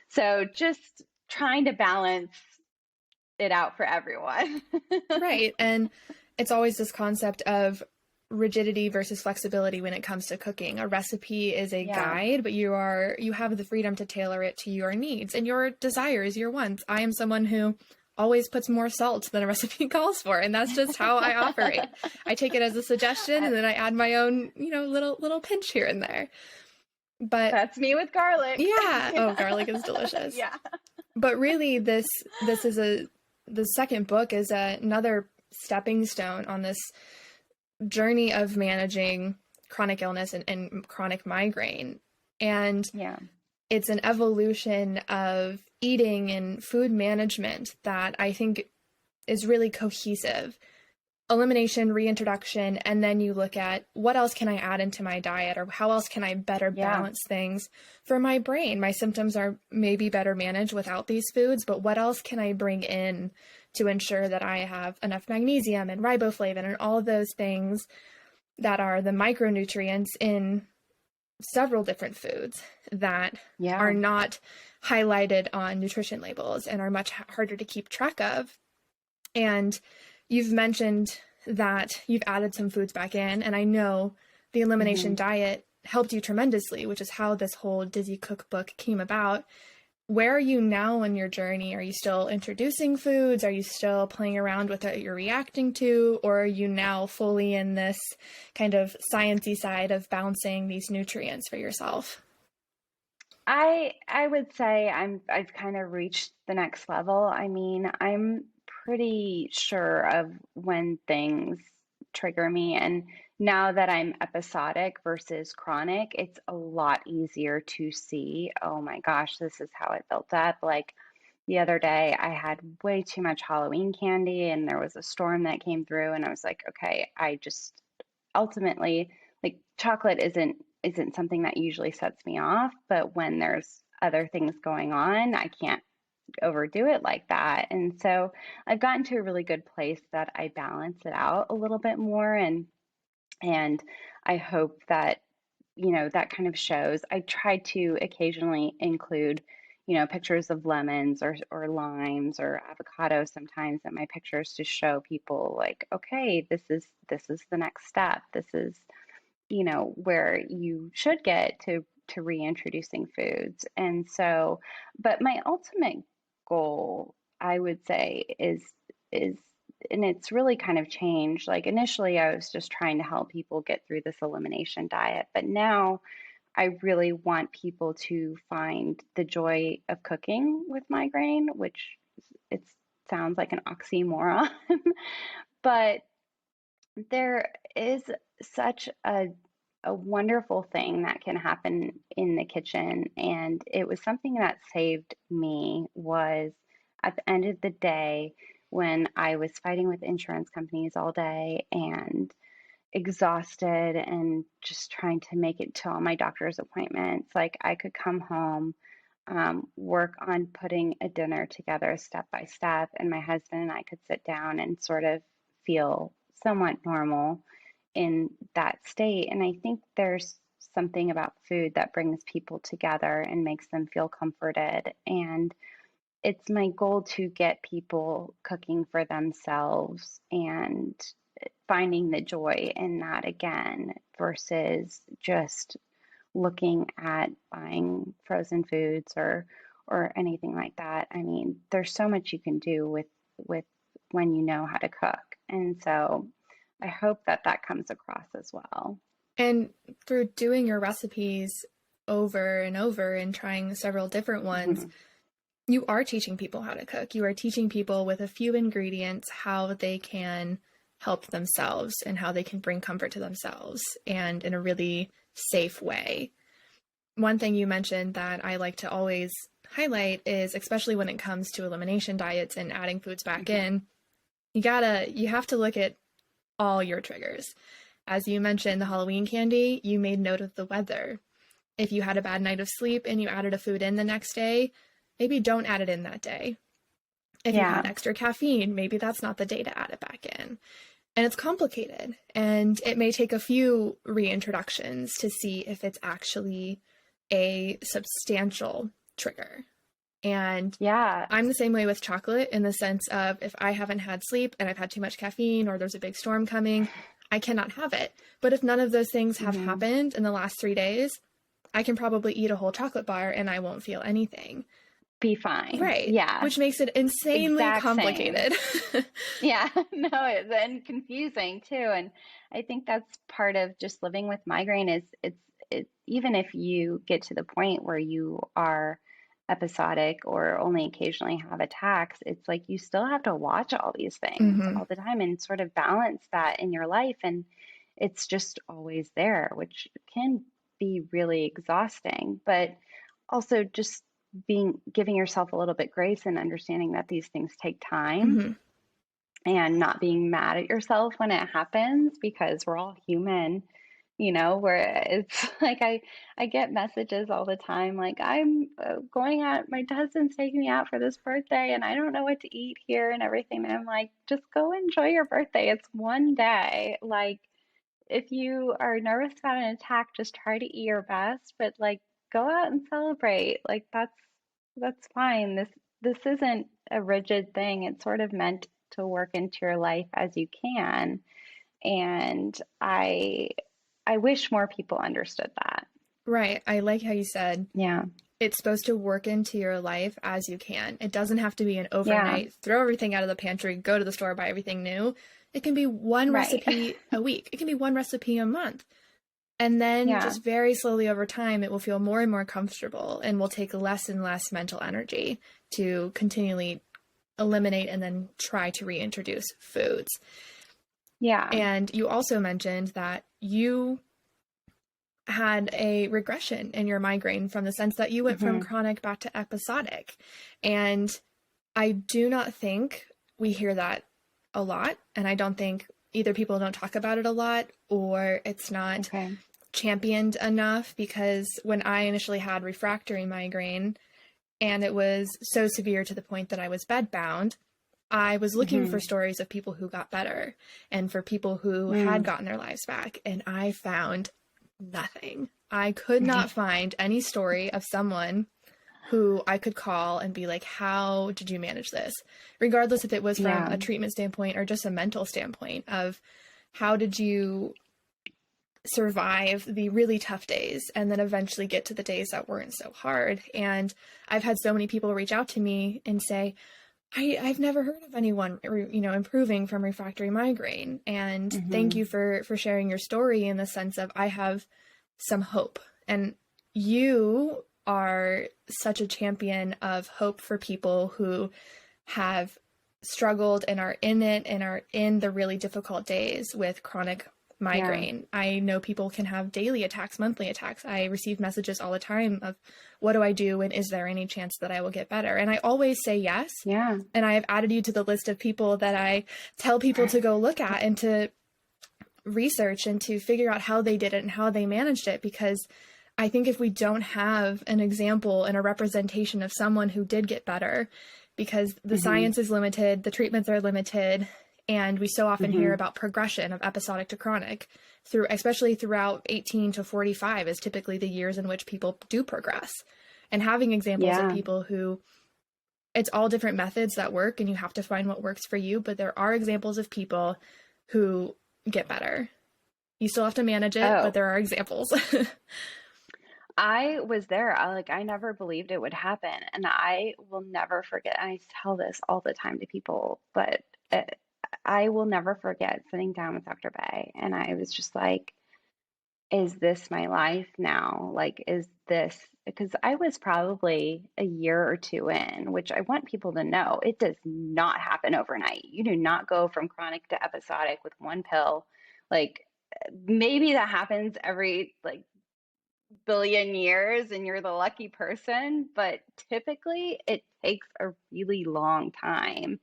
So just trying to balance it out for everyone. Right. And it's always this concept of rigidity versus flexibility when it comes to cooking. A recipe is a guide, but you have the freedom to tailor it to your needs and your desires, your wants. I am someone who always puts more salt than a recipe calls for, and that's just how I operate. I take it as a suggestion, and then I add my own, little pinch here and there. But that's me with garlic. Yeah. Oh, garlic is delicious. Yeah. But really, the second book is another stepping stone on this journey of managing chronic illness and chronic migraine. And it's an evolution of eating and food management that I think is really cohesive. Elimination, reintroduction, and then you look at what else can I add into my diet, or how else can I better balance things for my brain? My symptoms are maybe better managed without these foods, but what else can I bring in to ensure that I have enough magnesium and riboflavin and all of those things that are the micronutrients in several different foods that are not highlighted on nutrition labels and are much harder to keep track of. And you've mentioned that you've added some foods back in, and I know the Elimination Diet helped you tremendously, which is how this whole Dizzy cookbook came about. Where are you now in your journey? Are you still introducing foods? Are you still playing around with what you're reacting to? Or are you now fully in this kind of sciencey side of balancing these nutrients for yourself? I would say I've kind of reached the next level. I mean, I'm pretty sure of when things trigger me, and now that I'm episodic versus chronic, it's a lot easier to see, oh my gosh, this is how it built up. Like the other day, I had way too much Halloween candy, and there was a storm that came through, and I was like, okay, I just ultimately, like, chocolate isn't something that usually sets me off, but when there's other things going on, I can't overdo it like that. And so I've gotten to a really good place that I balance it out a little bit more, and I hope that that kind of shows. I try to occasionally include pictures of lemons or limes or avocado sometimes in my pictures to show people, like, okay, this is the next step. This is where you should get to reintroducing foods. And so, but my ultimate goal, I would say, is and it's really kind of changed. Like initially I was just trying to help people get through this elimination diet, but now I really want people to find the joy of cooking with migraine, which it sounds like an oxymoron, but there is such a wonderful thing that can happen in the kitchen. And it was something that saved me was at the end of the day when I was fighting with insurance companies all day and exhausted and just trying to make it to all my doctor's appointments. Like I could come home, work on putting a dinner together step by step, and my husband and I could sit down and sort of feel somewhat normal in that state. And I think there's something about food that brings people together and makes them feel comforted. And it's my goal to get people cooking for themselves and finding the joy in that again versus just looking at buying frozen foods or anything like that. I mean, there's so much you can do with when you know how to cook. And so I hope that comes across as well. And through doing your recipes over and over and trying several different ones, you are teaching people how to cook. You are teaching people with a few ingredients how they can help themselves and how they can bring comfort to themselves, and in a really safe way. One thing you mentioned that I like to always highlight is, especially when it comes to elimination diets and adding foods back in, you have to look at all your triggers. As you mentioned, the Halloween candy, you made note of the weather. If you had a bad night of sleep and you added a food in the next day, maybe don't add it in that day. If you had extra caffeine, maybe that's not the day to add it back in. And it's complicated, and it may take a few reintroductions to see if it's actually a substantial trigger. And I'm the same way with chocolate, in the sense of, if I haven't had sleep and I've had too much caffeine, or there's a big storm coming, I cannot have it. But if none of those things have happened in the last 3 days, I can probably eat a whole chocolate bar and I won't feel anything. Be fine. Right. Yeah. Which makes it insanely complicated. Yeah. No, and confusing too. And I think that's part of just living with migraine is even if you get to the point where you are episodic or only occasionally have attacks, it's like you still have to watch all these things all the time and sort of balance that in your life. And it's just always there, which can be really exhausting, but also just giving yourself a little bit grace and understanding that these things take time, and not being mad at yourself when it happens, because we're all human, where it's like I get messages all the time like, I'm going out, my husband's taking me out for this birthday and I don't know what to eat here and everything. And I'm like, just go enjoy your birthday. It's one day. Like, if you are nervous about an attack, just try to eat your best, but like, go out and celebrate. Like, that's fine. This isn't a rigid thing. It's sort of meant to work into your life as you can. And I wish more people understood that. Right. I like how you said, Yeah, it's supposed to work into your life as you can. It doesn't have to be an overnight, throw everything out of the pantry, go to the store, buy everything new. It can be one recipe a week. It can be one recipe a month. And then just very slowly over time, it will feel more and more comfortable, and will take less and less mental energy to continually eliminate and then try to reintroduce foods. Yeah. And you also mentioned that you had a regression in your migraine, from the sense that you went from chronic back to episodic. And I do not think we hear that a lot. And I don't think either people don't talk about it a lot, or it's not championed enough, because when I initially had refractory migraine and it was so severe to the point that I was bedbound, I was looking for stories of people who got better and for people who had gotten their lives back. And I found nothing. I could not find any story of someone who I could call and be like, how did you manage this? Regardless if it was from a treatment standpoint or just a mental standpoint of, how did you survive the really tough days and then eventually get to the days that weren't so hard? And I've had so many people reach out to me and say, I've never heard of anyone, improving from refractory migraine. And thank you for sharing your story, in the sense of, I have some hope. And you are such a champion of hope for people who have struggled and are in it and are in the really difficult days with chronic migraine. I know people can have daily attacks, monthly attacks. I receive messages all the time of, what do I do? And is there any chance that I will get better? And I always say yes. Yeah. And I have added you to the list of people that I tell people to go look at and to research and to figure out how they did it and how they managed it. Because I think if we don't have an example and a representation of someone who did get better, because the science is limited, the treatments are limited, and we so often hear about progression of episodic to chronic, especially throughout 18 to 45 is typically the years in which people do progress. And having examples of people who, it's all different methods that work, and you have to find what works for you, but there are examples of people who get better. You still have to manage it, but there are examples. I was there. I never believed it would happen. And I will never forget. I tell this all the time to people, but I will never forget sitting down with Dr. Bay. And I was just like, is this my life now? Like, is this, because I was probably a year or two in, which I want people to know it does not happen overnight. You do not go from chronic to episodic with one pill. Like, maybe that happens every like billion years and you're the lucky person, but typically it takes a really long time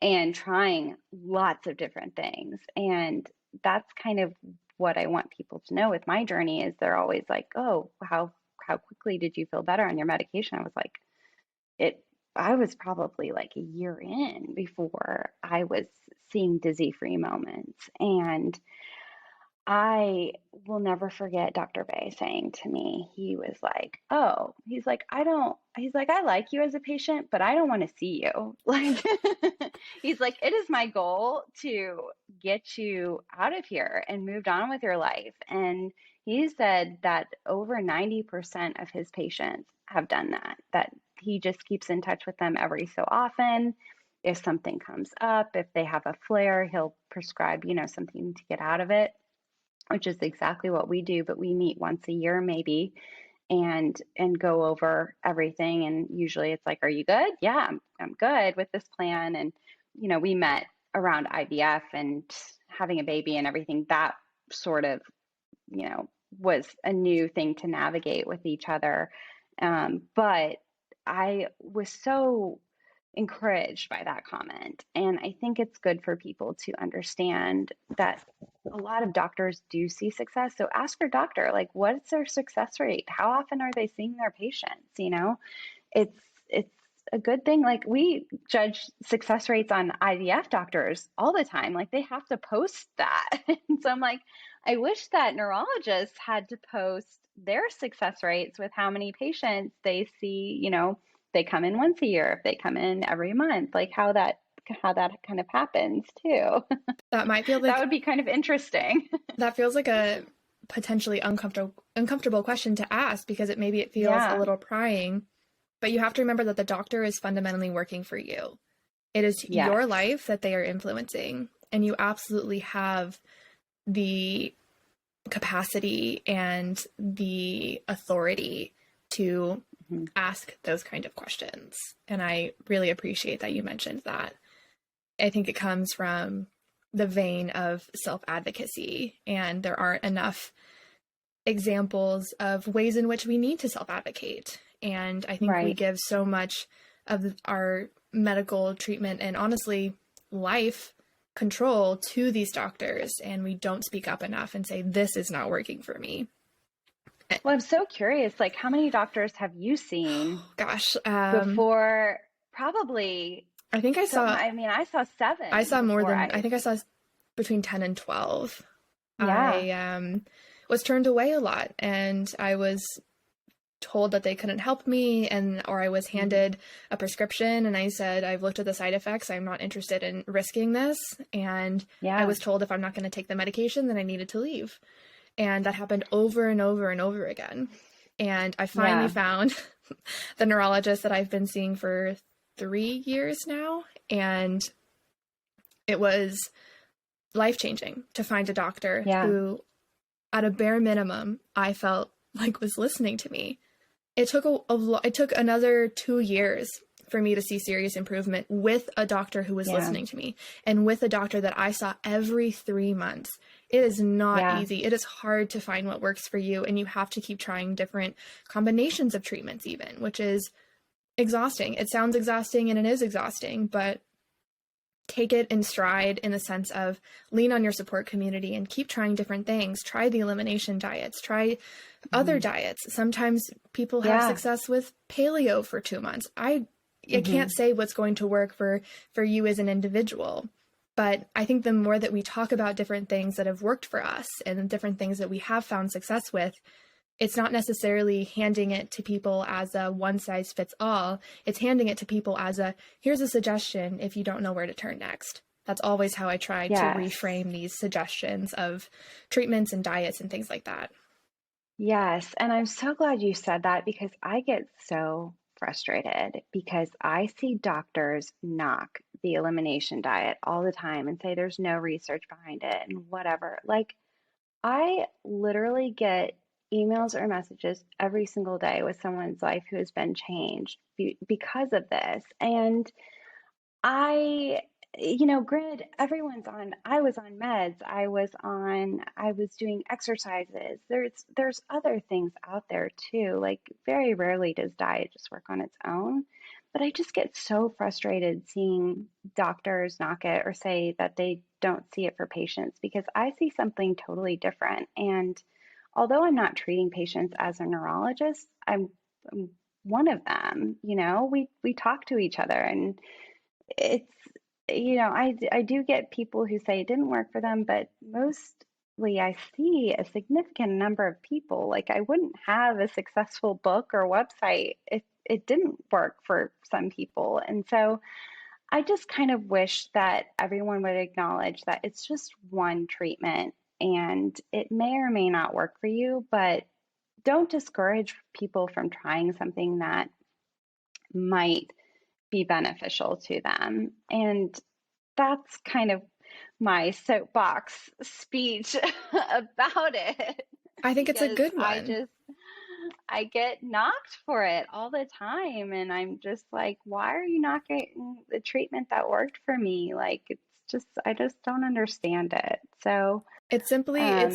and trying lots of different things. And that's kind of what I want people to know with my journey is they're always like, "Oh, how quickly did you feel better on your medication?" I was like, it I was probably like a year in before I was seeing dizzy-free moments. And I will never forget Dr. Bay saying to me, he was like, "Oh, he's like, I like you as a patient, but I don't want to see you." Like, he's like, "It is my goal to get you out of here and moved on with your life." And he said that over 90% of his patients have done that he just keeps in touch with them every so often. If something comes up, if they have a flare, he'll prescribe, something to get out of it, which is exactly what we do, but we meet once a year maybe and go over everything. And usually it's like, "Are you good?" "Yeah, I'm good with this plan." And we met around IVF and having a baby and everything. That sort of, you know, was a new thing to navigate with each other. But I was so encouraged by that comment. And I think it's good for people to understand that a lot of doctors do see success. So ask your doctor, like, what's their success rate? How often are they seeing their patients? It's a good thing. Like, we judge success rates on IVF doctors all the time. Like, they have to post that. And so I'm like, I wish that neurologists had to post their success rates with how many patients they see, they come in once a year, if they come in every month, like how that kind of happens too. That might feel That like would be kind of interesting. that feels like a potentially uncomfortable question to ask because it feels a Yeah. little prying, but you have to remember that the doctor is fundamentally working for you. It is Yes. your life that they are influencing, and you absolutely have the capacity and the authority to Mhm. ask those kind of questions. And I really appreciate that you mentioned that. I think it comes from the vein of self-advocacy, and there aren't enough examples of ways in which we need to self-advocate. And I think we Right. give so much of our medical treatment and honestly life control to these doctors, and we don't speak up enough and say, "This is not working for me." Well, I'm so curious, like, how many doctors have you seen Gosh, before? Probably I think I mean, I saw I 7 saw more before than, I I, think I saw between 10 and 12. yeah. I was turned away a lot, and I was told that they couldn't help me, or I was Mhm. handed a prescription and I said, "I've looked at the side effects. I'm not interested in risking this." And I Yeah. was told if I'm not going to take the medication, then I needed to leave. And that happened over and over and over again. And I finally Yeah. found the neurologist that I've been seeing for 3 years now. And it was life-changing to find a doctor Yeah. who, at a bare minimum, I felt like was listening to me. It took it took another 2 years for me to see serious improvement with a doctor who was Yeah. listening to me, and with a doctor that I saw every 3 months. It is not Yeah. easy. It is hard to find what works for you, and you have to keep trying different combinations of treatments even, which is exhausting. It sounds exhausting and it is exhausting, but take it in stride in the sense of lean on your support community and keep trying different things. Try the elimination diets, try other Mhm. diets. Sometimes people have Yeah. success with paleo for 2 months. I can't Mhm. say what's going to work for you as an individual, but I think the more that we talk about different things that have worked for us and different things that we have found success with, it's not necessarily handing it to people as a one size fits all. It's handing it to people as a, "Here's a suggestion if you don't know where to turn next." That's always how I try to Yes. reframe these suggestions of treatments and diets and things like that. Yes. And I'm so glad you said that because I get so frustrated because I see doctors knock the elimination diet all the time and say there's no research behind it and whatever. Like, I literally get emails or messages every single day with someone's life who has been changed because of this. And I, granted, I was on meds, I was doing exercises. There's other things out there too. Like very rarely does diet just work on its own. But I just get so frustrated seeing doctors knock it or say that they don't see it for patients because I see something totally different. And although I'm not treating patients as a neurologist, I'm one of them. We talk to each other and it's, I do get people who say it didn't work for them, but mostly I see a significant number of people. Like I wouldn't have a successful book or website if it didn't work for some people. And so I just kind of wish that everyone would acknowledge that it's just one treatment and it may or may not work for you, but don't discourage people from trying something that might be beneficial to them. And that's kind of my soapbox speech about it I think it's a because good one. I get knocked for it all the time and I'm just like, why are you not getting the treatment that worked for me? Like I just don't understand it. So It's simply um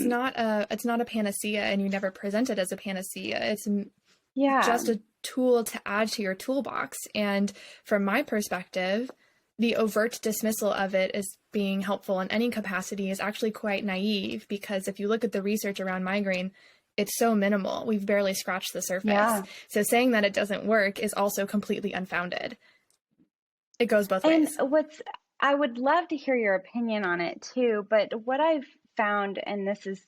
it's not a panacea, and you never present it as a panacea. It's yeah, just a tool to add to your toolbox. And from my perspective, the overt dismissal of it as being helpful in any capacity is actually quite naive, because if you look at the research around migraine, it's so minimal. We've barely scratched the surface. yeah. So saying that it doesn't work is also completely unfounded. It goes both And ways. I would love to hear your opinion on it too, but what I've found, and this is,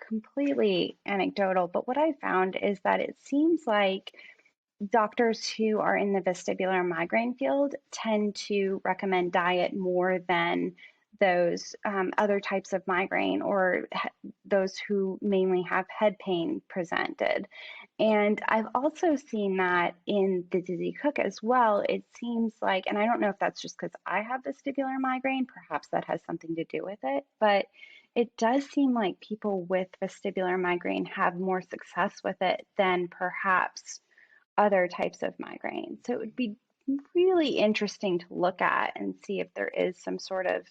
completely anecdotal, but what I found is that it seems like doctors who are in the vestibular migraine field tend to recommend diet more than those other types of migraine or those who mainly have head pain presented. And I've also seen that in the Dizzy Cook as well. It seems like, and I don't know if that's just because I have vestibular migraine, perhaps that has something to do with it, but it does seem like people with vestibular migraine have more success with it than perhaps other types of migraine. So it would be really interesting to look at and see if there is some sort of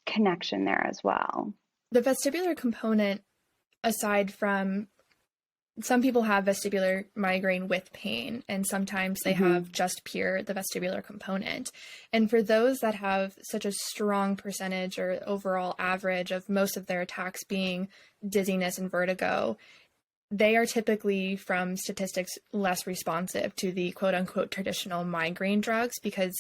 connection there as well. The vestibular component, aside from some people have vestibular migraine with pain, and sometimes they Hmm. have just pure the vestibular component. And for those that have such a strong percentage or overall average of most of their attacks being dizziness and vertigo, they are typically, from statistics, less responsive to the quote unquote traditional migraine drugs, because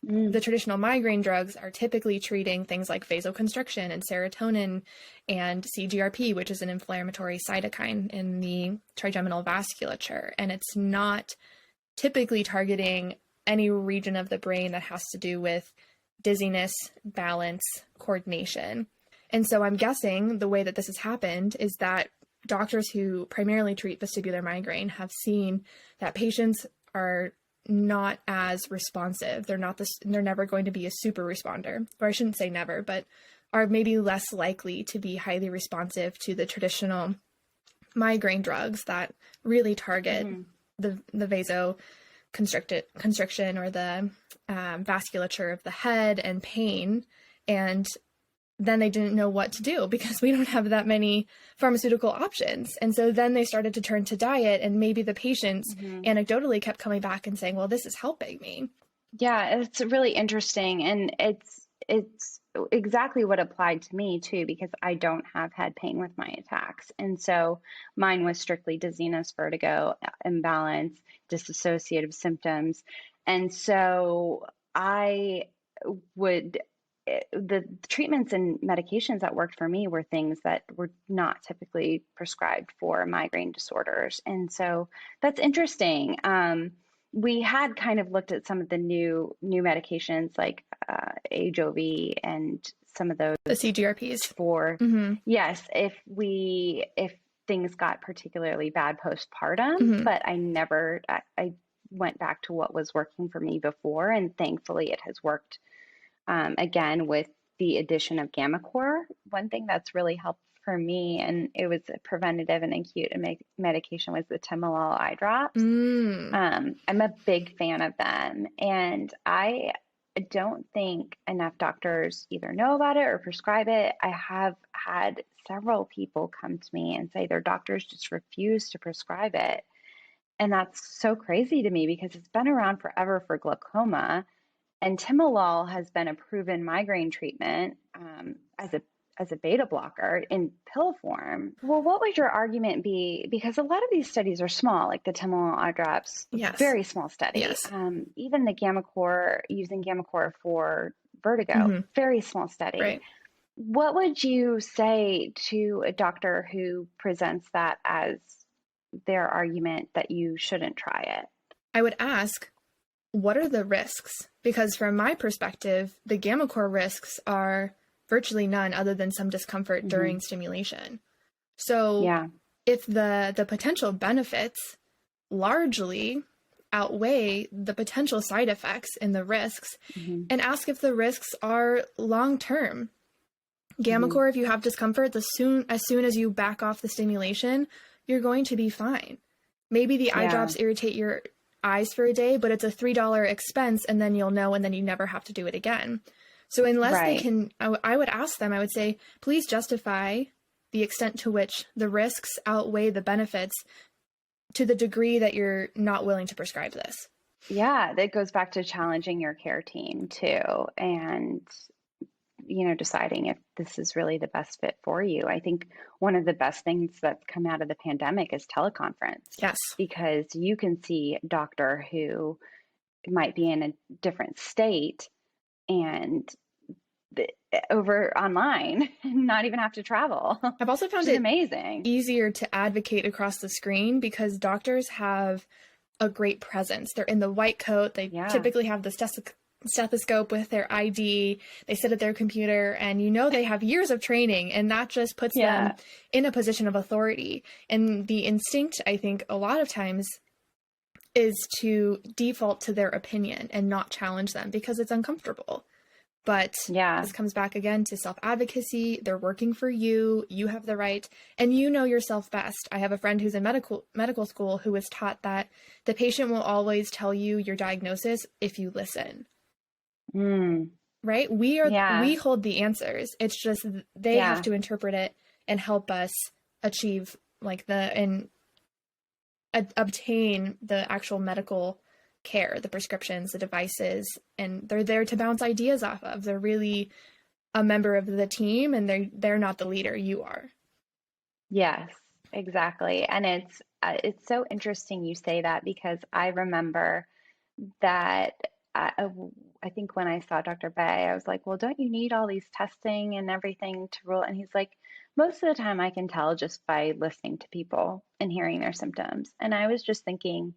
Mm. the traditional migraine drugs are typically treating things like vasoconstriction and serotonin and CGRP, which is an inflammatory cytokine in the trigeminal vasculature. And it's not typically targeting any region of the brain that has to do with dizziness, balance, coordination. And so I'm guessing the way that this has happened is that doctors who primarily treat vestibular migraine have seen that patients are not as responsive. They're never going to be a super responder, or I shouldn't say never, but are maybe less likely to be highly responsive to the traditional migraine drugs that really target Hmm. the vasoconstriction or the vasculature of the head and pain. And then they didn't know what to do because we don't have that many pharmaceutical options. And so then they started to turn to diet, and maybe the patients Hmm. anecdotally kept coming back and saying, well, this is helping me. Yeah, it's really interesting, and it's exactly what applied to me too, because I don't have head pain with my attacks, and so mine was strictly dizziness, vertigo, imbalance, dissociative symptoms, and so I would the treatments and medications that worked for me were things that were not typically prescribed for migraine disorders, and so that's interesting. We had kind of looked at some of the new medications like AJOV and some of The those CGRPs. for, Mm-hmm. yes, if things got particularly bad postpartum, Mm-hmm. but I went back to what was working for me before, and thankfully it has worked again with the addition of gammacore. One thing that's really helped for me, and it was a preventative and acute medication, was the Timolol Eye Drops. Mm. I'm a big fan of them, and I don't think enough doctors either know about it or prescribe it. I have had several people come to me and say their doctors just refuse to prescribe it. And that's so crazy to me because it's been around forever for glaucoma. And timolol has been a proven migraine treatment as a beta blocker in pill form. Well, what would your argument be? Because a lot of these studies are small, like the Timolol Eye Drops, Yes. very small study. Yes. Even the gammacore, using gammacore for vertigo, very small study. Right. What would you say to a doctor who presents that as their argument that you shouldn't try it? I would ask, what are the risks? Because from my perspective, the gammacore risks are virtually none other than some discomfort during stimulation. So if the potential benefits largely outweigh the potential side effects and the risks, and ask if the risks are long-term. Gammacore, if you have discomfort, as soon as you back off the stimulation, you're going to be fine. Maybe the eye drops irritate your eyes for a day, but it's a $3 expense, and then you'll know, and then you never have to do it again. So unless they can, I would ask them, I would say, please justify the extent to which the risks outweigh the benefits to the degree that you're not willing to prescribe this. Yeah, that goes back to challenging your care team too, and deciding if this is really the best fit for you. I think one of the best things that's come out of the pandemic is teleconference. Yes. Because you can see a doctor who might be in a different state and over online, not even have to travel. I've also found it amazing, easier to advocate across the screen because doctors have a great presence. They're in the white coat. They typically have the stethoscope with their ID. They sit at their computer, and they have years of training, and that just puts them in a position of authority. And the instinct, I think, a lot of times is to default to their opinion and not challenge them because it's uncomfortable. But this comes back again to self-advocacy. They're working for you. You have the right, and you know yourself best. I have a friend who's in medical school who was taught that the patient will always tell you your diagnosis if you listen. Right? We hold the answers. It's just they have to interpret it and help us achieve obtain the actual medical care, the prescriptions, the devices, and they're there to bounce ideas off of. They're really a member of the team, and they're not the leader. You are. Yes, exactly. And it's so interesting you say that because I remember that I think when I saw Dr. Bay, I was like, well, don't you need all these testing and everything to rule? And he's like, most of the time I can tell just by listening to people and hearing their symptoms. And I was just thinking,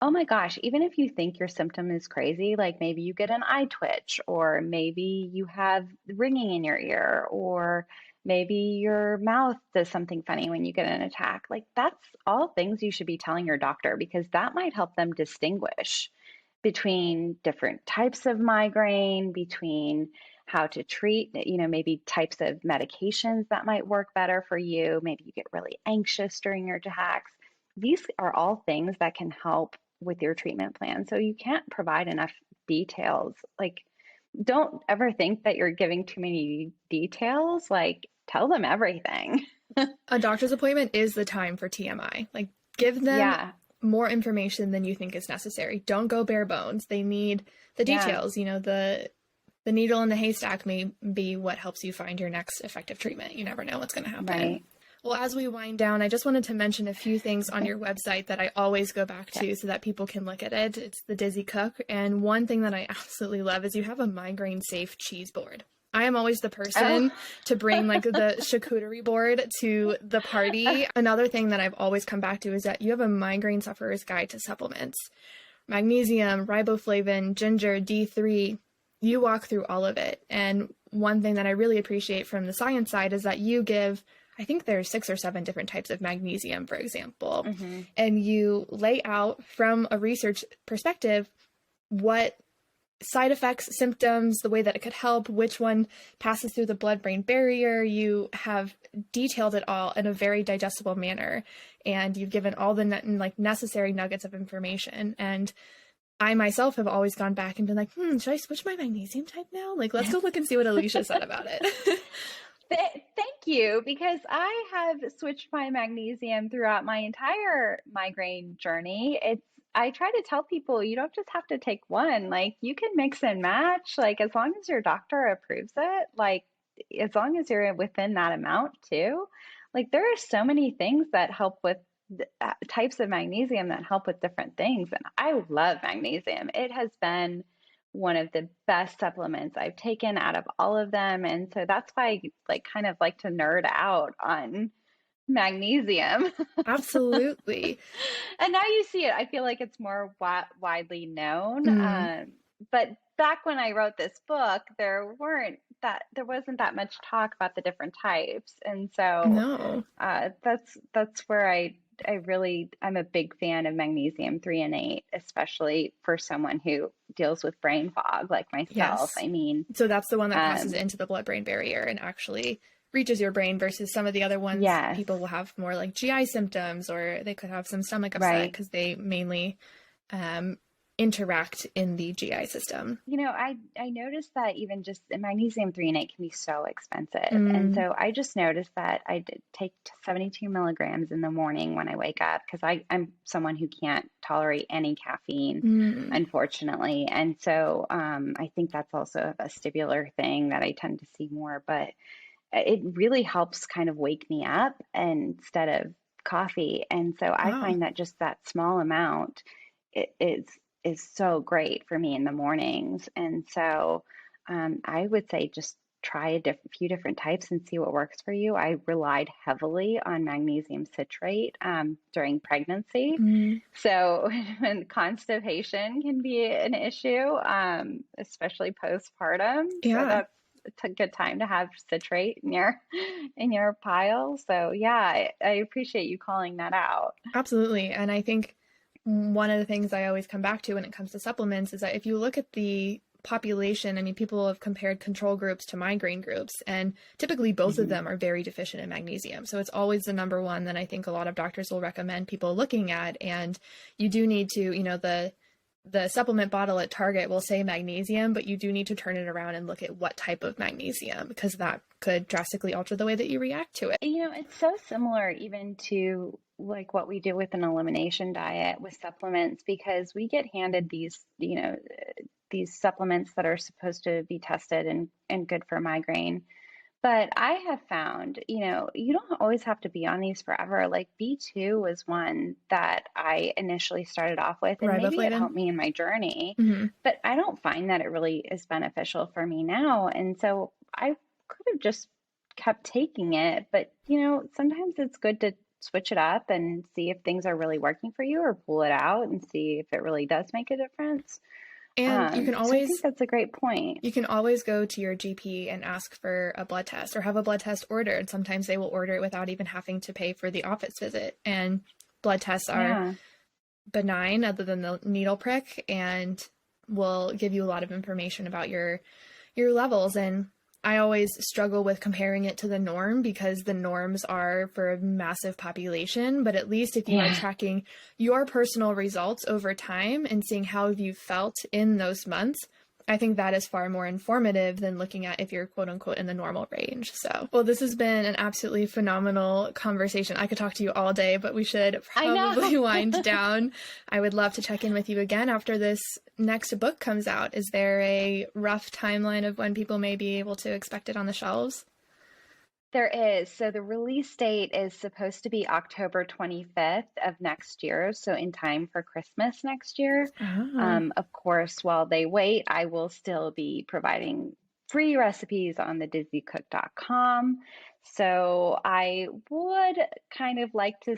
oh my gosh, even if you think your symptom is crazy, like maybe you get an eye twitch, or maybe you have ringing in your ear, or maybe your mouth does something funny when you get an attack. Like that's all things you should be telling your doctor because that might help them distinguish between different types of migraine, between how to treat, maybe types of medications that might work better for you. Maybe you get really anxious during your attacks. These are all things that can help with your treatment plan. So you can't provide enough details. Like, don't ever think that you're giving too many details. Like, tell them everything. A doctor's appointment is the time for TMI. Like, give them more information than you think is necessary. Don't go bare bones. They need the details. The needle in the haystack may be what helps you find your next effective treatment. You never know what's going to happen. Right. Well, as we wind down, I just wanted to mention a few things on your website that I always go back to so that people can look at it. It's the Dizzy Cook. And one thing that I absolutely love is you have a migraine safe cheese board. I am always the person to bring the charcuterie board to the party. Another thing that I've always come back to is that you have a migraine sufferer's guide to supplements. Magnesium, riboflavin, ginger, D3. You walk through all of it. And one thing that I really appreciate from the science side is that you give, I think there's 6 or 7 different types of magnesium, for example, and you lay out from a research perspective what side effects, symptoms, the way that it could help, which one passes through the blood-brain barrier. You have detailed it all in a very digestible manner, and you've given all the necessary nuggets of information. And I myself have always gone back and been like, should I switch my magnesium type now? Like, let's go look and see what Alicia said about it. Thank you, because I have switched my magnesium throughout my entire migraine journey. I try to tell people you don't just have to take one, like you can mix and match, like as long as your doctor approves it, like as long as you're within that amount too. Like there are so many things that help with types of magnesium that help with different things. And I love magnesium. It has been one of the best supplements I've taken out of all of them. And so that's why I kind of like to nerd out on magnesium. Absolutely. And now you see it. I feel like it's more widely known. But back when I wrote this book, there wasn't that much talk about the different types. And so that's where I'm a big fan of magnesium 3 and 8, especially for someone who deals with brain fog like myself. Yes. I mean, so that's the one that passes into the blood-brain barrier and actually reaches your brain versus some of the other ones. Yes. People will have more like GI symptoms, or they could have some stomach upset because they mainly interact in the GI system. You know, I noticed that even just magnesium 3 and 8 can be so expensive. And so I just noticed that I did take 72 milligrams in the morning when I wake up, because I'm someone who can't tolerate any caffeine, unfortunately. And so I think that's also a vestibular thing that I tend to see more, but it really helps kind of wake me up instead of coffee. And so I find that just that small amount is so great for me in the mornings. And so I would say just try a few different types and see what works for you. I relied heavily on magnesium citrate during pregnancy. So when constipation can be an issue, especially postpartum. So it's a good time to have citrate in your pile. So yeah, I appreciate you calling that out. Absolutely. And I think one of the things I always come back to when it comes to supplements is that if you look at the population, I mean, people have compared control groups to migraine groups, and typically both of them are very deficient in magnesium. So it's always the number one that I think a lot of doctors will recommend people looking at. And you do need to, the supplement bottle at Target will say magnesium, but you do need to turn it around and look at what type of magnesium, because that could drastically alter the way that you react to it. It's so similar even to like what we do with an elimination diet with supplements, because we get handed these supplements that are supposed to be tested and good for migraine. But I have found, you don't always have to be on these forever. Like B2 was one that I initially started off with, and maybe it helped me in my journey, but I don't find that it really is beneficial for me now. And so I could have just kept taking it, but sometimes it's good to switch it up and see if things are really working for you, or pull it out and see if it really does make a difference. And you can always, so I think that's a great point. You can always go to your GP and ask for a blood test, or have a blood test ordered. Sometimes they will order it without even having to pay for the office visit. And blood tests are benign other than the needle prick, and will give you a lot of information about your levels. And I always struggle with comparing it to the norm, because the norms are for a massive population, but at least if you are tracking your personal results over time and seeing how you felt in those months, I think that is far more informative than looking at if you're quote unquote in the normal range. So, well, this has been an absolutely phenomenal conversation. I could talk to you all day, but we should probably wind down. I would love to check in with you again after this next book comes out. Is there a rough timeline of when people may be able to expect it on the shelves? There is. So the release date is supposed to be October 25th of next year. So in time for Christmas next year. Of course, while they wait, I will still be providing free recipes on the dizzycook.com. So I would kind of like to,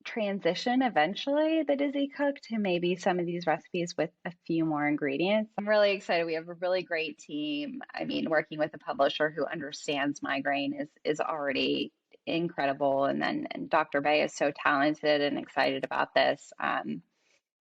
transition eventually the Dizzy Cook to maybe some of these recipes with a few more ingredients. I'm really excited. We have a really great team. I mean, working with a publisher who understands migraine is already incredible. And Dr. Bay is so talented and excited about this.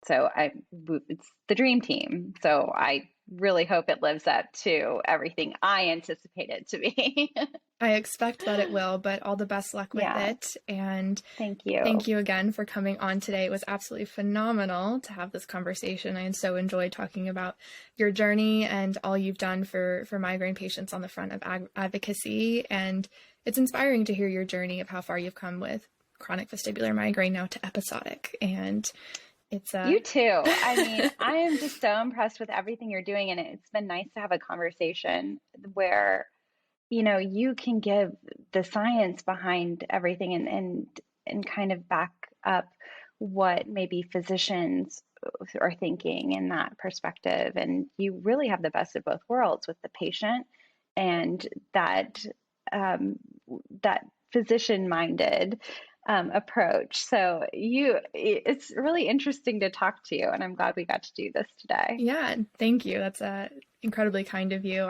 So it's the dream team. So I really hope it lives up to everything I anticipate it to be. I expect that it will, but all the best luck with Yeah, it. And thank you. thank you again for coming on today. It was absolutely phenomenal to have this conversation. I so enjoyed talking about your journey and all you've done for migraine patients on the front of advocacy. And it's inspiring to hear your journey of how far you've come with chronic vestibular migraine now to episodic. And it's You too. I mean, I am just so impressed with everything you're doing, and it's been nice to have a conversation where, you can give the science behind everything and kind of back up what maybe physicians are thinking in that perspective. And you really have the best of both worlds with the patient and that physician-minded approach. So it's really interesting to talk to you, and I'm glad we got to do this today. Yeah, thank you. That's incredibly kind of you.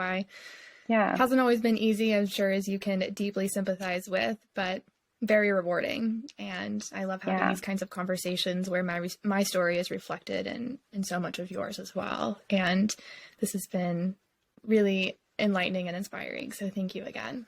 Yeah. Hasn't always been easy, I'm sure, as you can deeply sympathize with, but very rewarding. And I love having these kinds of conversations where my story is reflected in so much of yours as well. And this has been really enlightening and inspiring. So thank you again.